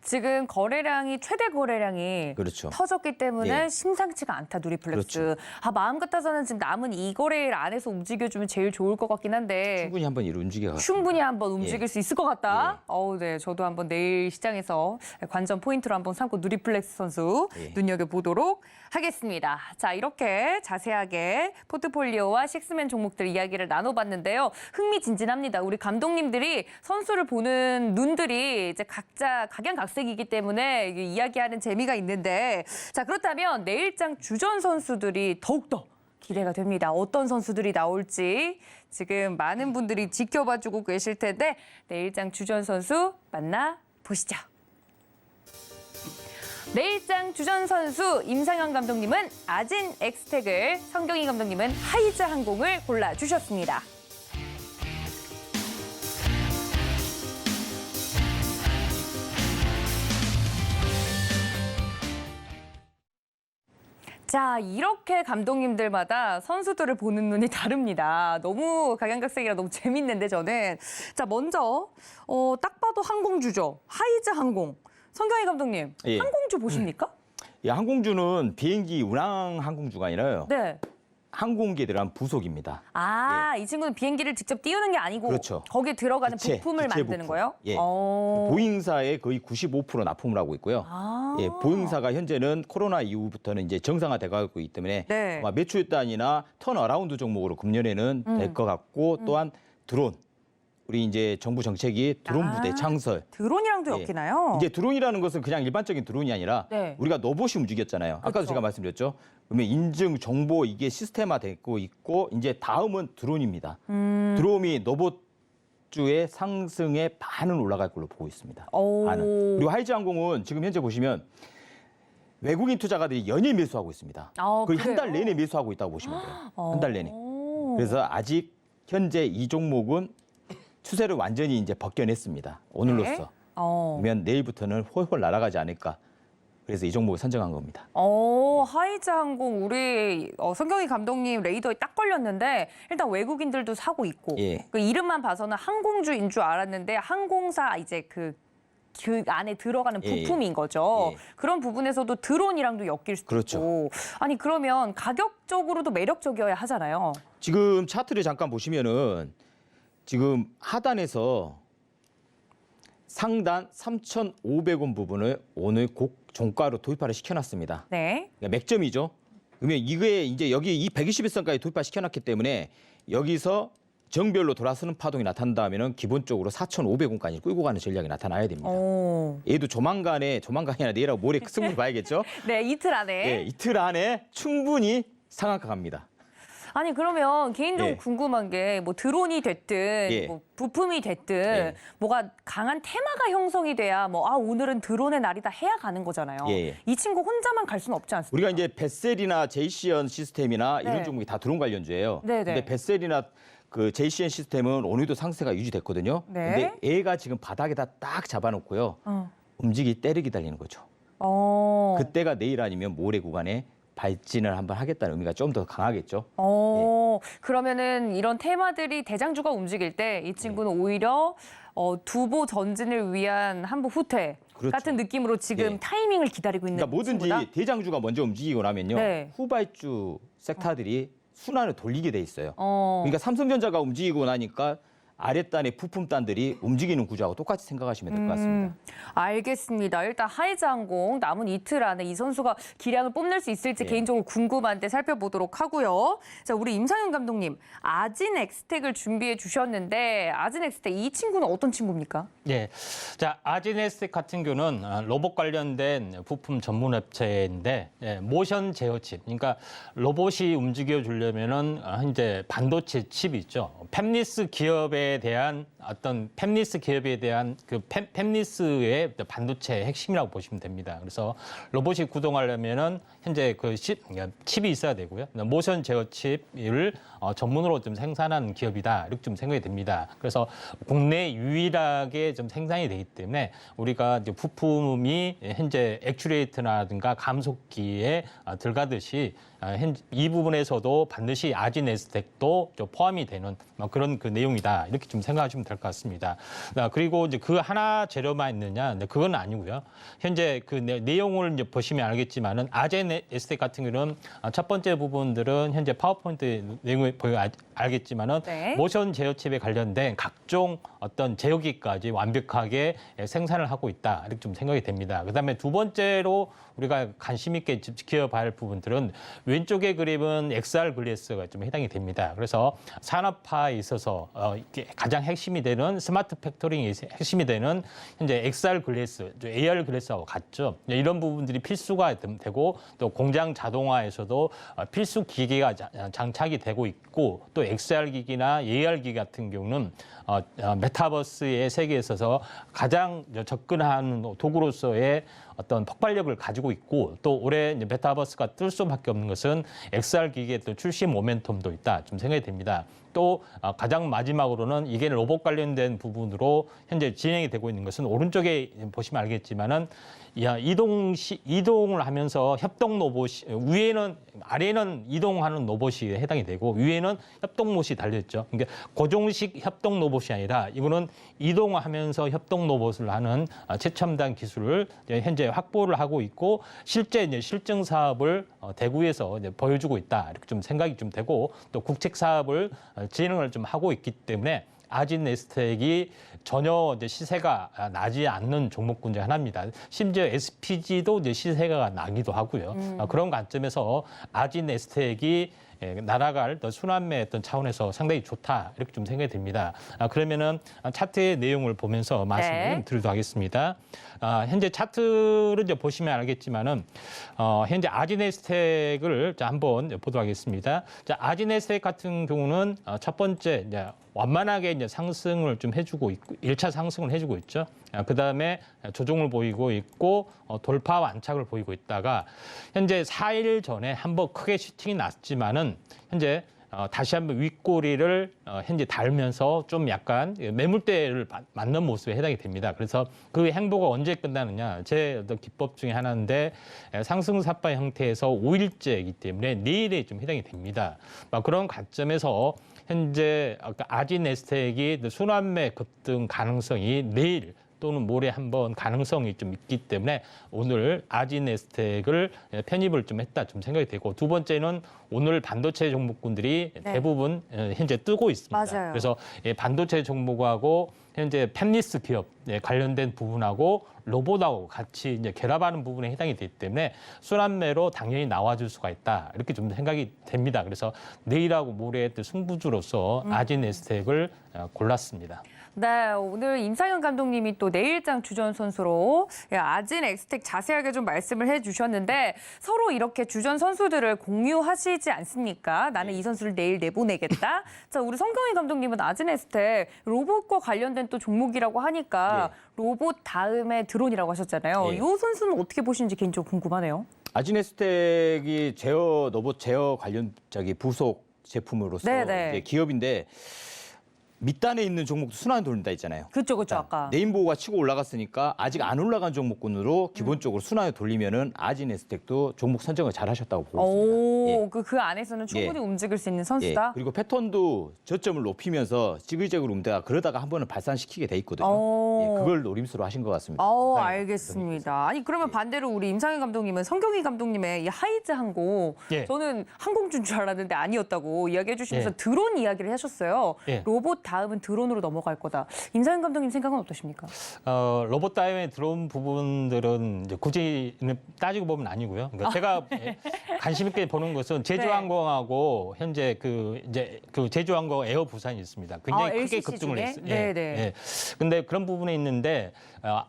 지금 거래량이 최대 거래량이 그렇죠. 터졌기 때문에 예. 심상치가 않다 누리플렉스. 그렇죠. 마음 같아서는 지금 남은 이 거래일 안에서 움직여주면 제일 좋을 것 같긴 한데 충분히 한번 움직여. 충분히 한번 움직일 예. 수 있을 것 같다. 네, 저도 한번 내일 시장에서 관전 포인트로 한번 삼고 누리플렉스 선수 눈여겨보도록 하겠습니다. 자, 이렇게 자세하게 포트폴리오와 식스맨 종목들 이야기를 나눠봤는데요. 흥미진진합니다. 우리 감독님들이 선수를 보는 눈들이 이제 각자 각양각색이기 때문에 이야기하는 재미가 있는데, 자, 그렇다면 내일장 주전 선수들이 더욱더 기대가 됩니다. 어떤 선수들이 나올지 지금 많은 분들이 지켜봐주고 계실 텐데 내일장 주전 선수 만나보시죠. 내일장 주전 선수 임상현 감독님은 아진 엑스텍을, 성경희 감독님은 하이즈 항공을 골라주셨습니다. 자, 이렇게 감독님들마다 선수들을 보는 눈이 다릅니다. 너무 각양각색이라 너무 재밌는데 저는. 자, 먼저 딱 봐도 항공주죠. 하이즈 항공. 성경희 감독님, 예. 항공주 보십니까? 항공주는 비행기 운항 항공주가 아니라요. 네. 항공기에 들어간 부속입니다. 이 친구는 비행기를 직접 띄우는 게 아니고 그렇죠. 거기에 들어가는 기체, 부품을 기체 만드는 부품. 거예요? 예. 보잉사의 거의 95% 납품을 하고 있고요. 보잉사가 현재는 코로나 이후부터는 이제 정상화돼가고 있기 때문에 네. 아마 매출 단위나 턴어라운드 종목으로 금년에는 될 것 같고 또한 드론. 우리 이제 정부 정책이 드론 부대 창설. 드론이랑도 엮이나요? 이제 드론이라는 것은 그냥 일반적인 드론이 아니라 네. 우리가 로봇이 움직였잖아요. 아까도 그렇죠. 제가 말씀드렸죠. 그러면 인증, 정보 이게 시스템화되고 있고 이제 다음은 드론입니다. 드론이 로봇주의 상승에 반은 올라갈 걸로 보고 있습니다. 반은. 그리고 하이즈항공은 지금 현재 보시면 외국인 투자가들이 연일 매수하고 있습니다. 거의 한 달 내내 매수하고 있다고 보시면 돼요. 한 달 내내. 그래서 아직 현재 이 종목은 추세를 완전히 이제 벗겨냈습니다. 오늘로써. 그러면 내일부터는 훨훨 날아가지 않을까. 그래서 이 종목을 선정한 겁니다. 하이즈 항공 우리 성경희 감독님 레이더에 딱 걸렸는데 일단 외국인들도 사고 있고 그 이름만 봐서는 항공주인 줄 알았는데 항공사 이제 그 안에 들어가는 부품인 거죠. 그런 부분에서도 드론이랑도 엮일 수도 그렇죠. 있고. 아니 그러면 가격적으로도 매력적이어야 하잖아요. 지금 차트를 잠깐 보시면은 지금 하단에서 상단 3,500원 부분을 오늘 종가로 도입화를 시켜놨습니다. 네. 그러니까 맥점이죠. 그러면 이게 이제 여기 이 121선까지 도입화시켜놨기 때문에 여기서 정별로 돌아서는 파동이 나타난다면은 기본적으로 4,500원까지 끌고 가는 전략이 나타나야 됩니다. 얘도 조만간이 아니라 내일하고 모레 승부를 봐야겠죠. 네, 이틀 안에. 네, 이틀 안에 충분히 상한가 갑니다. 아니 그러면 개인적으로 예. 궁금한 게 뭐 드론이 됐든 예. 뭐 부품이 됐든 예. 뭐가 강한 테마가 형성이 돼야 오늘은 드론의 날이다 해야 가는 거잖아요. 예. 이 친구 혼자만 갈 수는 없지 않습니까? 우리가 이제 벳셀이나 제이시언 시스템이나 이런 네. 종목이 다 드론 관련주예요. 네네. 근데 벳셀이나 그 제이시언 시스템은 오늘도 상세가 유지됐거든요. 네. 근데 얘가 지금 바닥에다 딱 잡아놓고요. 움직이 때를 기다리는 거죠. 그때가 내일 아니면 모레 구간에 발진을 한번 하겠다는 의미가 좀 더 강하겠죠. 그러면은 이런 테마들이 대장주가 움직일 때 이 친구는 오히려 두보 전진을 위한 한보 후퇴 그렇죠. 같은 느낌으로 지금 예. 타이밍을 기다리고 있는 그러니까 뭐든지 친구다? 대장주가 먼저 움직이고 나면요. 네. 후발주 섹터들이 순환을 돌리게 돼 있어요. 어. 그러니까 삼성전자가 움직이고 나니까 아랫단의 부품단들이 움직이는 구조하고 똑같이 생각하시면 될 것 같습니다. 알겠습니다. 일단 하이즈항공 남은 이틀 안에 이 선수가 기량을 뽐낼 수 있을지 네. 개인적으로 궁금한데 살펴보도록 하고요. 자, 우리 임상현 감독님, 아진 엑스텍을 준비해 주셨는데 아진 엑스텍 이 친구는 어떤 친구입니까? 예. 자, 아지네스 같은 경우는 로봇 관련된 부품 전문 업체인데 모션 제어칩. 그러니까 로봇이 움직여 주려면은 현재 반도체 칩이 있죠. 팹리스 기업에 대한 어떤 팹리스 기업에 대한 그 팹리스의 반도체 핵심이라고 보시면 됩니다. 그래서 로봇이 구동하려면은 현재 그 칩이 있어야 되고요. 모션 제어 칩을 전문으로 좀 생산하는 기업이다. 이렇게 좀 생각이 됩니다. 그래서 국내 유일하게 좀 생산이 되기 때문에 우리가 이제 부품이 현재 액추레이터라든가 감속기에 들어가듯이 이 부분에서도 반드시 아진에스텍도 좀 포함이 되는 그런 그 내용이다. 이렇게 좀 생각하시면 될 것 같습니다. 그리고 이제 그 하나 재료만 있느냐? 그건 아니고요. 현재 그 내용을 이제 보시면 알겠지만은 아진에스텍 같은 경우는 첫 번째 부분들은 현재 파워포인트 내용을 보여 알겠지만은 네. 모션 제어 칩에 관련된 각종 어떤 제어기까지 완벽하게 생산을 하고 있다. 이렇게 좀 생각이 됩니다. 그다음에 두 번째로 우리가 관심 있게 지켜봐야 할 부분들은 왼쪽의 그림은 XR 글래스가 좀 해당이 됩니다. 그래서 산업화에 있어서 이게 가장 핵심이 되는 스마트 팩토링이 핵심이 되는 현재 XR 글래스, AR 글래스하고 같죠. 이런 부분들이 필수가 되고 또 공장 자동화에서도 필수 기기가 장착이 되고 있고 또 XR 기기나 AR 기기 같은 경우는 메타버스의 세계에 있어서 가장 접근하는 도구로서의 어떤 폭발력을 가지고 있고 또 올해 이제 메타버스가 뜰 수밖에 없는 것은 XR 기기의 또 출시 모멘텀도 있다 좀 생각이 됩니다. 또 가장 마지막으로는 이게 로봇 관련된 부분으로 현재 진행이 되고 있는 것은 오른쪽에 보시면 알겠지만은 이동을 하면서 협동 로봇이 위에는 아래는 이동하는 로봇이 해당이 되고 위에는 협동 로봇이 달려 있죠. 그러니까 고정식 협동 로봇이 아니라 이거는 이동하면서 협동 로봇을 하는 최첨단 기술을 현재 확보를 하고 있고 실제 이제 실증 사업을 대구에서 이제 보여주고 있다 이렇게 좀 생각이 좀 되고 또 국책 사업을 진행을 좀 하고 있기 때문에 아진에스텍이 전혀 이제 시세가 나지 않는 종목군 중 하나입니다. 심지어 SPG도 이제 시세가 나기도 하고요. 그런 관점에서 아진에스텍이 날아갈 순환매 어떤 차원에서 상당히 좋다 이렇게 좀 생각이 듭니다. 그러면은 차트의 내용을 보면서 말씀을 네. 좀 드리도록 하겠습니다. 현재 차트를 이제 보시면 알겠지만은 현재 아진에스텍을 한번 보도록 하겠습니다. 자, 아진에스텍 같은 경우는 첫 번째 이제 완만하게 이제 상승을 좀 해주고 있고 1차 상승을 해주고 있죠. 그 다음에 조정을 보이고 있고 돌파 완착을 보이고 있다가 현재 4일 전에 한번 크게 슈팅이 났지만은 현재 다시 한번 윗꼬리를 현재 달면서 좀 약간 매물대를 맞는 모습에 해당이 됩니다. 그래서 그 행보가 언제 끝나느냐 제 어떤 기법 중에 하나인데 상승사파 형태에서 5일째이기 때문에 내일에 좀 해당이 됩니다. 그런 관점에서 현재 아진에스텍이 순환매 급등 가능성이 내일 또는 모레 한번 가능성이 좀 있기 때문에 오늘 아진에스텍을 편입을 좀 했다 좀 생각이 되고 두 번째는 오늘 반도체 종목군들이 대부분 현재 뜨고 있습니다. 맞아요. 그래서 반도체 종목하고 현재 팹리스 기업 관련된 부분하고 로봇하고 같이 이제 결합하는 부분에 해당이 되기 때문에 순환매로 당연히 나와줄 수가 있다 이렇게 좀 생각이 됩니다. 그래서 내일하고 모레의 승부주로서 아진에스텍을 골랐습니다. 네, 오늘 임상현 감독님이 또 내일장 주전 선수로 아진에스텍 자세하게 좀 말씀을 해주셨는데 서로 이렇게 주전 선수들을 공유하시지 않습니까? 나는 이 선수를 내일 내보내겠다. 자, 우리 성경희 감독님은 아진에스텍 로봇과 관련된 또 종목이라고 하니까 로봇 다음에 드론이라고 하셨잖아요. 이 선수는 어떻게 보시는지 개인적으로 궁금하네요. 아진에스텍이 로봇 제어 관련 부속 제품으로서 이제 기업인데 밑단에 있는 종목도 순환 돌린다 있잖아요. 그렇죠. 아까. 네임보우가 치고 올라갔으니까 아직 안 올라간 종목군으로 기본적으로 순환을 돌리면은 아진에스텍도 종목 선정을 잘 하셨다고 보고 있습니다. 그 안에서는 충분히 움직일 수 있는 선수다. 그리고 패턴도 저점을 높이면서 지그재그로 움직다가 그러다가 한 번은 발산시키게 돼 있거든요. 그걸 노림수로 하신 것 같습니다. 알겠습니다. 아니 그러면 반대로 우리 임상현 감독님은 성경희 감독님의 이 하이즈 항공 저는 항공주인 줄 알았는데 아니었다고 이야기해 주시면서 드론 이야기를 하셨어요. 로봇 다음은 드론으로 넘어갈 거다. 임상현 감독님 생각은 어떠십니까? 로봇 다음에 드론 부분들은 이제 굳이 따지고 보면 아니고요. 그러니까 제가 관심 있게 보는 것은 제주항공하고 현재 그 제주항공 에어 부산이 있습니다. 굉장히 크게 급등을 했어요. 근데 그런 부분에 있는데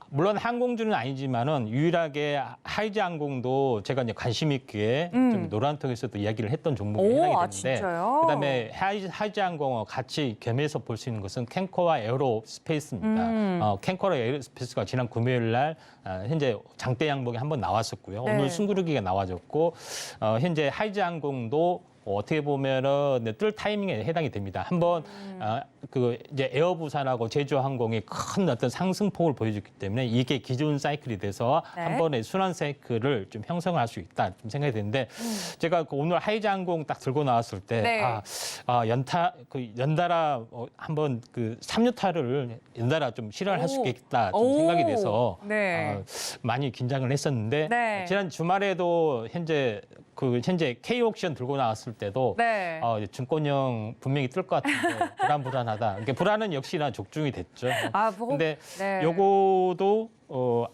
물론 항공주는 아니지만은 유일하게 하이즈 항공도 제가 이제 관심 있게 좀 노란통에서도 이야기를 했던 종목이 해당이 되는데 그다음에 하이즈 항공과 같이 겸해서 볼 수 있는 것은 캔커와 에어로스페이스입니다. 캔커와 에어로스페이스가 지난 금요일 날 현재 장대 양봉이 한번 나왔었고요. 오늘 숨구르기가 나와졌고 현재 하이즈 항공도 어떻게 보면은 뜰 타이밍에 해당이 됩니다. 한번 그 이제 에어부산하고 제주항공이 큰 어떤 상승폭을 보여줬기 때문에 이게 기존 사이클이 돼서 네. 한 번에 순환 사이클을 좀 형성할 수 있다 좀 생각이 드는데 제가 그 오늘 하이자항공 딱 들고 나왔을 때 네. 연달아 한번 그 3유타를 연달아 좀 실현할 수 있겠다 좀 오. 생각이 돼서 네. 많이 긴장을 했었는데 네. 지난 주말에도 현재 K-옥션 들고 나왔을 때도 네. 증권형 분명히 뜰 것 같은데 불안하다. 그러니까 불안은 역시나 적중이 됐죠. 근데 네. 요거도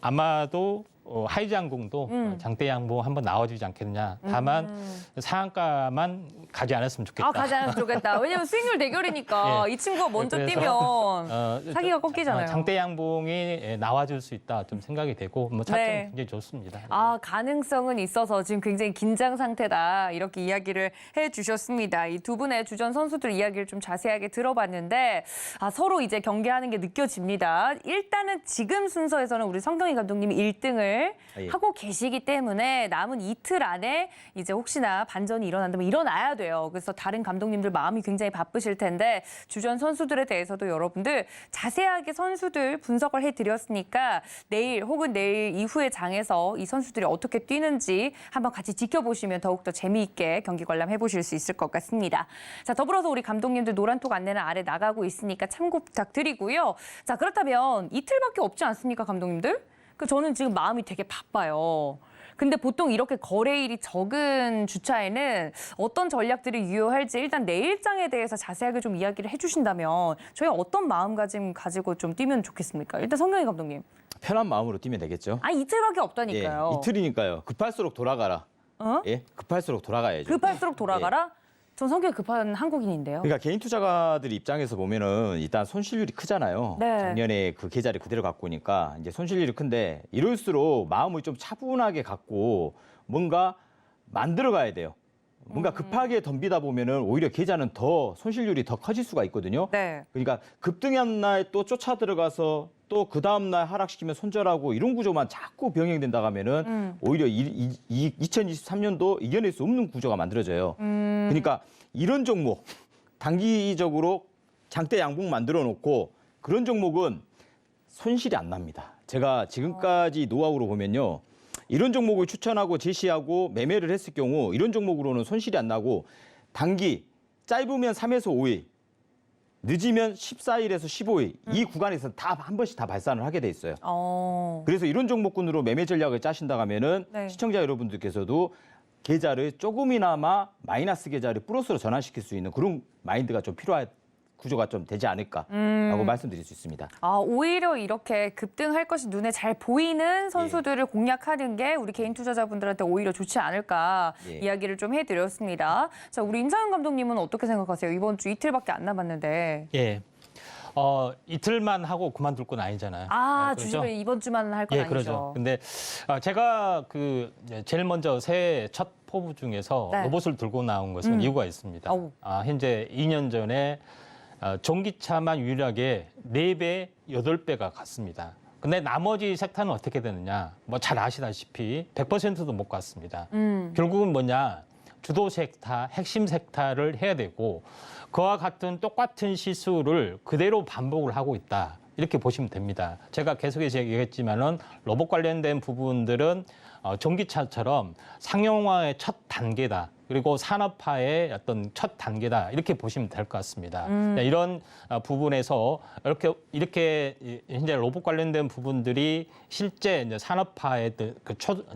아마도 하이자항공도 장대양봉 한번 나와주지 않겠느냐. 다만 상한가만 가지 않았으면 좋겠다. 가지 않으면 좋겠다. 왜냐면 수익률 대결이니까 예. 이 친구가 먼저 그래서, 뛰면 사기가 꺾이잖아요. 장대양봉이 나와줄 수 있다 좀 생각이 되고 뭐 차점 네. 굉장히 좋습니다. 가능성은 있어서 지금 굉장히 긴장 상태다. 이렇게 이야기를 해주셨습니다. 이 두 분의 주전 선수들 이야기를 좀 자세하게 들어봤는데 서로 이제 경기하는 게 느껴집니다. 일단은 지금 순서에서는 우리 성경희 감독님이 1등을 예. 하고 계시기 때문에 남은 이틀 안에 이제 혹시나 반전이 일어난다면 일어나야 돼요. 그래서 다른 감독님들 마음이 굉장히 바쁘실 텐데 주전 선수들에 대해서도 여러분들 자세하게 선수들 분석을 해드렸으니까 내일 혹은 내일 이후의 장에서 이 선수들이 어떻게 뛰는지 한번 같이 지켜보시면 더욱더 재미있게 경기 관람해보실 수 있을 것 같습니다. 자, 더불어서 우리 감독님들 노란톡 안내는 아래 나가고 있으니까 참고 부탁드리고요. 자, 그렇다면 이틀밖에 없지 않습니까, 감독님들? 저는 지금 마음이 되게 바빠요. 근데 보통 이렇게 거래일이 적은 주차에는 어떤 전략들이 유효할지 일단 내일장에 대해서 자세하게 좀 이야기를 해주신다면 저희 어떤 마음가짐 가지고 좀 뛰면 좋겠습니까? 일단 성경희 감독님. 편한 마음으로 뛰면 되겠죠. 이틀밖에 없다니까요. 예, 이틀이니까요. 급할수록 돌아가라. 예, 급할수록 돌아가야죠. 급할수록 돌아가라? 전 성격이 급한 한국인인데요. 그러니까 개인 투자가들 입장에서 보면은 일단 손실률이 크잖아요. 네. 작년에 그 계좌를 그대로 갖고 오니까 이제 손실률이 큰데 이럴수록 마음을 좀 차분하게 갖고 뭔가 만들어 가야 돼요. 뭔가 급하게 덤비다 보면은 오히려 계좌는 더 손실률이 더 커질 수가 있거든요. 네. 그러니까 급등한 날 또 쫓아 들어가서 또 그 다음 날 하락시키면 손절하고 이런 구조만 자꾸 병행된다 하면은 오히려 2023년도 이겨낼 수 없는 구조가 만들어져요. 그러니까 이런 종목 단기적으로 장대 양봉 만들어 놓고 그런 종목은 손실이 안 납니다. 제가 지금까지 노하우로 보면요. 이런 종목을 추천하고 제시하고 매매를 했을 경우 이런 종목으로는 손실이 안 나고 단기 짧으면 3에서 5일 늦으면 14일에서 15일 이 구간에서 다 한 번씩 다 발산을 하게 돼 있어요. 그래서 이런 종목군으로 매매 전략을 짜신다 하면은 네. 시청자 여러분들께서도 계좌를 조금이나마 마이너스 계좌를 플러스로 전환시킬 수 있는 그런 마인드가 좀 필요한 구조가 좀 되지 않을까라고 말씀드릴 수 있습니다. 오히려 이렇게 급등할 것이 눈에 잘 보이는 선수들을 공략하는 게 우리 개인 투자자분들한테 오히려 좋지 않을까 이야기를 좀 해드렸습니다. 자, 우리 임상현 감독님은 어떻게 생각하세요? 이번 주 이틀밖에 안 남았는데. 예. 이틀만 하고 그만둘 건 아니잖아요. 그렇죠? 주식을 이번 주만 할 건 아니죠. 그렇죠. 근데 제가 제일 먼저 새해 첫 포부 중에서 네. 로봇을 들고 나온 것은 이유가 있습니다. 현재 2년 전에 전기차만 유일하게 4배, 8배가 갔습니다. 근데 나머지 섹터는 어떻게 되느냐? 뭐 잘 아시다시피 100%도 못 갔습니다. 결국은 뭐냐? 주도 섹터, 핵심 섹터를 해야 되고 그와 같은 똑같은 시수를 그대로 반복을 하고 있다. 이렇게 보시면 됩니다. 제가 계속해서 얘기했지만은 로봇 관련된 부분들은 전기차처럼 상용화의 첫 단계다. 그리고 산업화의 어떤 첫 단계다. 이렇게 보시면 될 것 같습니다. 이런 부분에서 이렇게 현재 로봇 관련된 부분들이 실제 이제 산업화에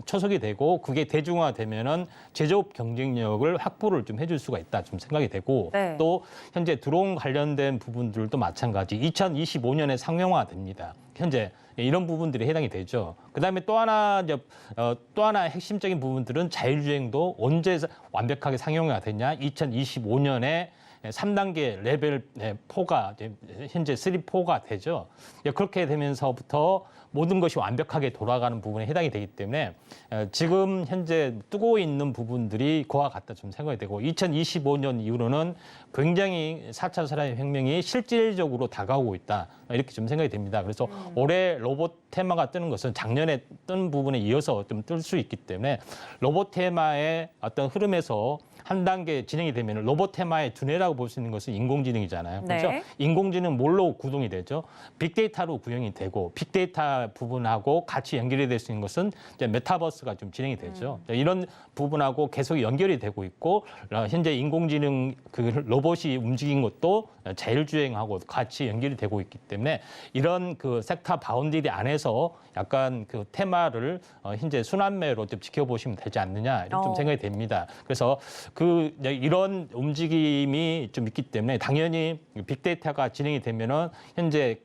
초석이 되고 그게 대중화되면은 제조업 경쟁력을 확보를 좀 해줄 수가 있다. 좀 생각이 되고 네. 또 현재 드론 관련된 부분들도 마찬가지. 2025년에 상용화됩니다. 현재 이런 부분들이 해당이 되죠. 그다음에 또 하나 핵심적인 부분들은 자율주행도 언제 완벽하게 상용화 되냐? 2025년에 3단계 레벨 4가 현재 3, 4가 되죠. 그렇게 되면서부터 모든 것이 완벽하게 돌아가는 부분에 해당이 되기 때문에 지금 현재 뜨고 있는 부분들이 그와 같다 좀 생각이 되고 2025년 이후로는 굉장히 4차 산업혁명이 실질적으로 다가오고 있다. 이렇게 좀 생각이 됩니다. 그래서 올해 로봇 테마가 뜨는 것은 작년에 뜬 부분에 이어서 좀 뜰 수 있기 때문에 로봇 테마의 어떤 흐름에서 한 단계 진행이 되면 로봇 테마의 두뇌라고 볼 수 있는 것은 인공지능이잖아요. 네. 그렇죠? 인공지능 뭘로 구동이 되죠? 빅데이터로 구형이 되고 빅데이터 부분하고 같이 연결이 될 수 있는 것은 이제 메타버스가 좀 진행이 되죠. 이런 부분하고 계속 연결이 되고 있고 현재 인공지능 그 로봇이 움직인 것도 자율주행하고 같이 연결이 되고 있기 때문에 이런 그 섹터 바운더리 안에서 약간 그 테마를 현재 순환매로 좀 지켜보시면 되지 않느냐 이런 좀 생각이 됩니다. 그래서 그 이런 움직임이 좀 있기 때문에 당연히 빅데이터가 진행이 되면은 현재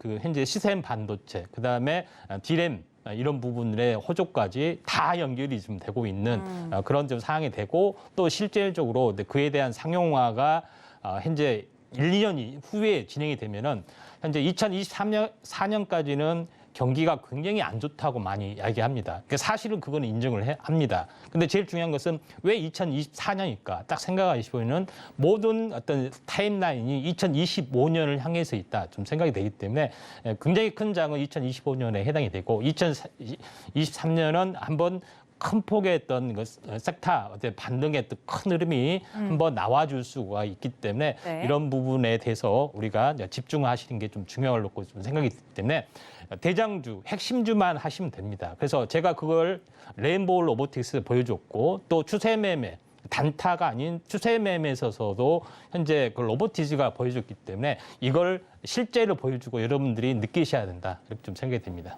시스템 반도체 그다음에 디램 이런 부분들의 호조까지 다 연결이 좀 되고 있는 그런 좀 상황이 되고 또 실질적으로 그에 대한 상용화가 현재 1, 2년 후에 진행이 되면은 현재 2023년4년까지는 경기가 굉장히 안 좋다고 많이 이야기합니다. 그러니까 사실은 그거는 인정을 합니다. 근데 제일 중요한 것은 왜 2024년일까? 딱 생각하시면은 모든 어떤 타임라인이 2025년을 향해서 있다. 좀 생각이 되기 때문에 굉장히 큰 장은 2025년에 해당이 되고 2023년은 한번 큰 폭의 어떤 섹터 어떤 반등의 어떤 큰 흐름이 한번 나와줄 수가 있기 때문에 네. 이런 부분에 대해서 우리가 집중하시는 게 좀 중요하고 좀 생각이 들기 때문에 대장주, 핵심주만 하시면 됩니다. 그래서 제가 그걸 레인보우 로보틱스 보여줬고 또 추세매매 단타가 아닌 추세매매에서도 현재 그 로보티즈가 보여줬기 때문에 이걸 실제로 보여주고 여러분들이 느끼셔야 된다 이렇게 좀 생각이 됩니다.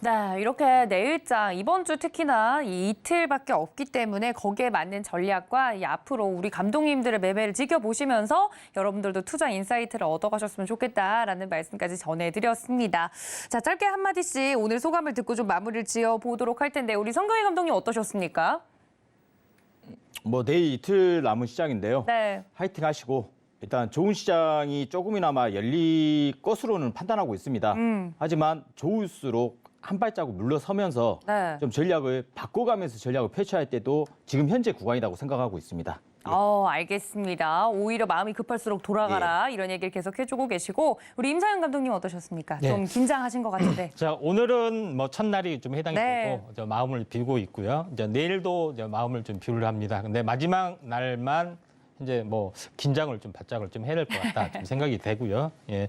네, 이렇게 내일장 이번 주 특히나 이 이틀밖에 없기 때문에 거기에 맞는 전략과 이 앞으로 우리 감독님들의 매매를 지켜보시면서 여러분들도 투자 인사이트를 얻어가셨으면 좋겠다라는 말씀까지 전해드렸습니다. 자, 짧게 한마디씩 오늘 소감을 듣고 좀 마무리를 지어보도록 할 텐데 우리 성경희 감독님 어떠셨습니까? 뭐 내일 이틀 남은 시장인데요. 네. 화이팅 하시고 일단 좋은 시장이 조금이나마 열릴 것으로는 판단하고 있습니다. 하지만 좋을수록 한 발자국 물러서면서 네. 좀 전략을 바꿔가면서 전략을 펼쳐야 할 때도 지금 현재 구간이라고 생각하고 있습니다. 알겠습니다. 오히려 마음이 급할수록 돌아가라 이런 얘기를 계속 해주고 계시고 우리 임상현 감독님 어떠셨습니까? 네. 좀 긴장하신 것 같은데. 자, 오늘은 뭐 첫날이 좀 해당이 네. 되고 저 마음을 비우고 있고요. 이제 내일도 이제 마음을 좀 비우려 합니다. 근데 마지막 날만 이제 뭐 긴장을 좀 바짝을 좀 해야 될 것 같다 좀 생각이 되고요. 예,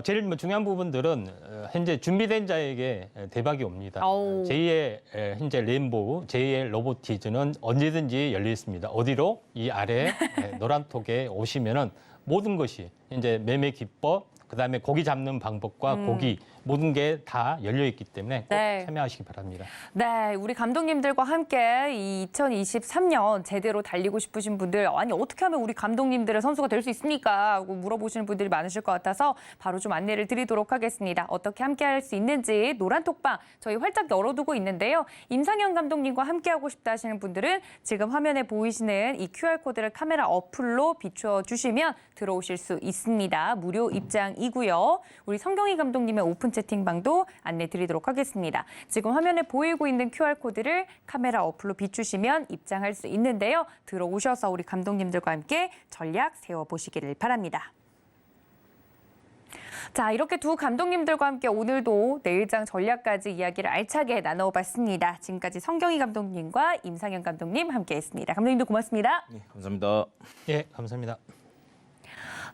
제일 뭐 중요한 부분들은 현재 준비된 자에게 대박이 옵니다. 제2의 현재 레인보우, 제2의 로보티즈는 언제든지 열려 있습니다. 어디로? 이 아래 노란 톡에 오시면은 모든 것이 이제 매매 기법, 그다음에 고기 잡는 방법과 고기 모든 게 다 열려 있기 때문에 꼭 네. 참여하시기 바랍니다. 네, 우리 감독님들과 함께 이 2023년 제대로 달리고 싶으신 분들 아니 어떻게 하면 우리 감독님들의 선수가 될 수 있습니까? 하고 물어보시는 분들이 많으실 것 같아서 바로 좀 안내를 드리도록 하겠습니다. 어떻게 함께 할 수 있는지 노란 톡방 저희 활짝 열어두고 있는데요. 임상현 감독님과 함께하고 싶다 하시는 분들은 지금 화면에 보이시는 이 QR코드를 카메라 어플로 비추어 주시면 들어오실 수 있습니다. 무료 입장이고요. 우리 성경희 감독님의 오픈 채팅방도 안내 드리도록 하겠습니다. 지금 화면에 보이고 있는 QR코드를 카메라 어플로 비추시면 입장할 수 있는데요. 들어오셔서 우리 감독님들과 함께 전략 세워보시기를 바랍니다. 자, 이렇게 두 감독님들과 함께 오늘도 내일장 전략까지 이야기를 알차게 나눠봤습니다. 지금까지 성경희 감독님과 임상현 감독님 함께했습니다. 감독님도 고맙습니다. 네, 감사합니다. 예, 감사합니다.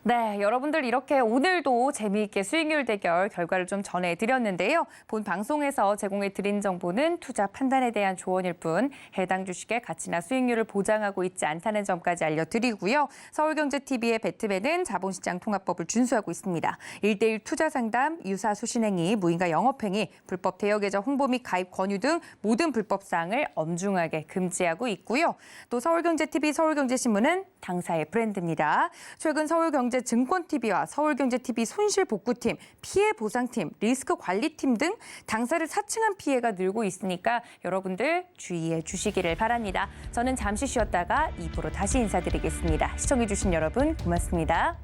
네, 여러분들 이렇게 오늘도 재미있게 수익률 대결 결과를 좀 전해드렸는데요. 본 방송에서 제공해드린 정보는 투자 판단에 대한 조언일 뿐 해당 주식의 가치나 수익률을 보장하고 있지 않다는 점까지 알려드리고요. 서울경제TV의 배트맨은 자본시장 통합법을 준수하고 있습니다. 1:1 투자 상담, 유사 수신행위, 무인가 영업행위, 불법 대여계좌 홍보 및 가입 권유 등 모든 불법 사항을 엄중하게 금지하고 있고요. 또 서울경제TV, 서울경제신문은 당사의 브랜드입니다. 최근 서울경제증권TV와 서울경제TV 손실복구팀, 피해보상팀, 리스크관리팀 등 당사를 사칭한 피해가 늘고 있으니까 여러분들 주의해 주시기를 바랍니다. 저는 잠시 쉬었다가 2부로 다시 인사드리겠습니다. 시청해주신 여러분 고맙습니다.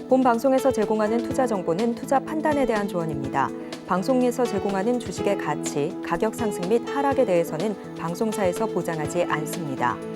본 방송에서 제공하는 투자 정보는 투자 판단에 대한 조언입니다. 방송에서 제공하는 주식의 가치, 가격 상승 및 하락에 대해서는 방송사에서 보장하지 않습니다.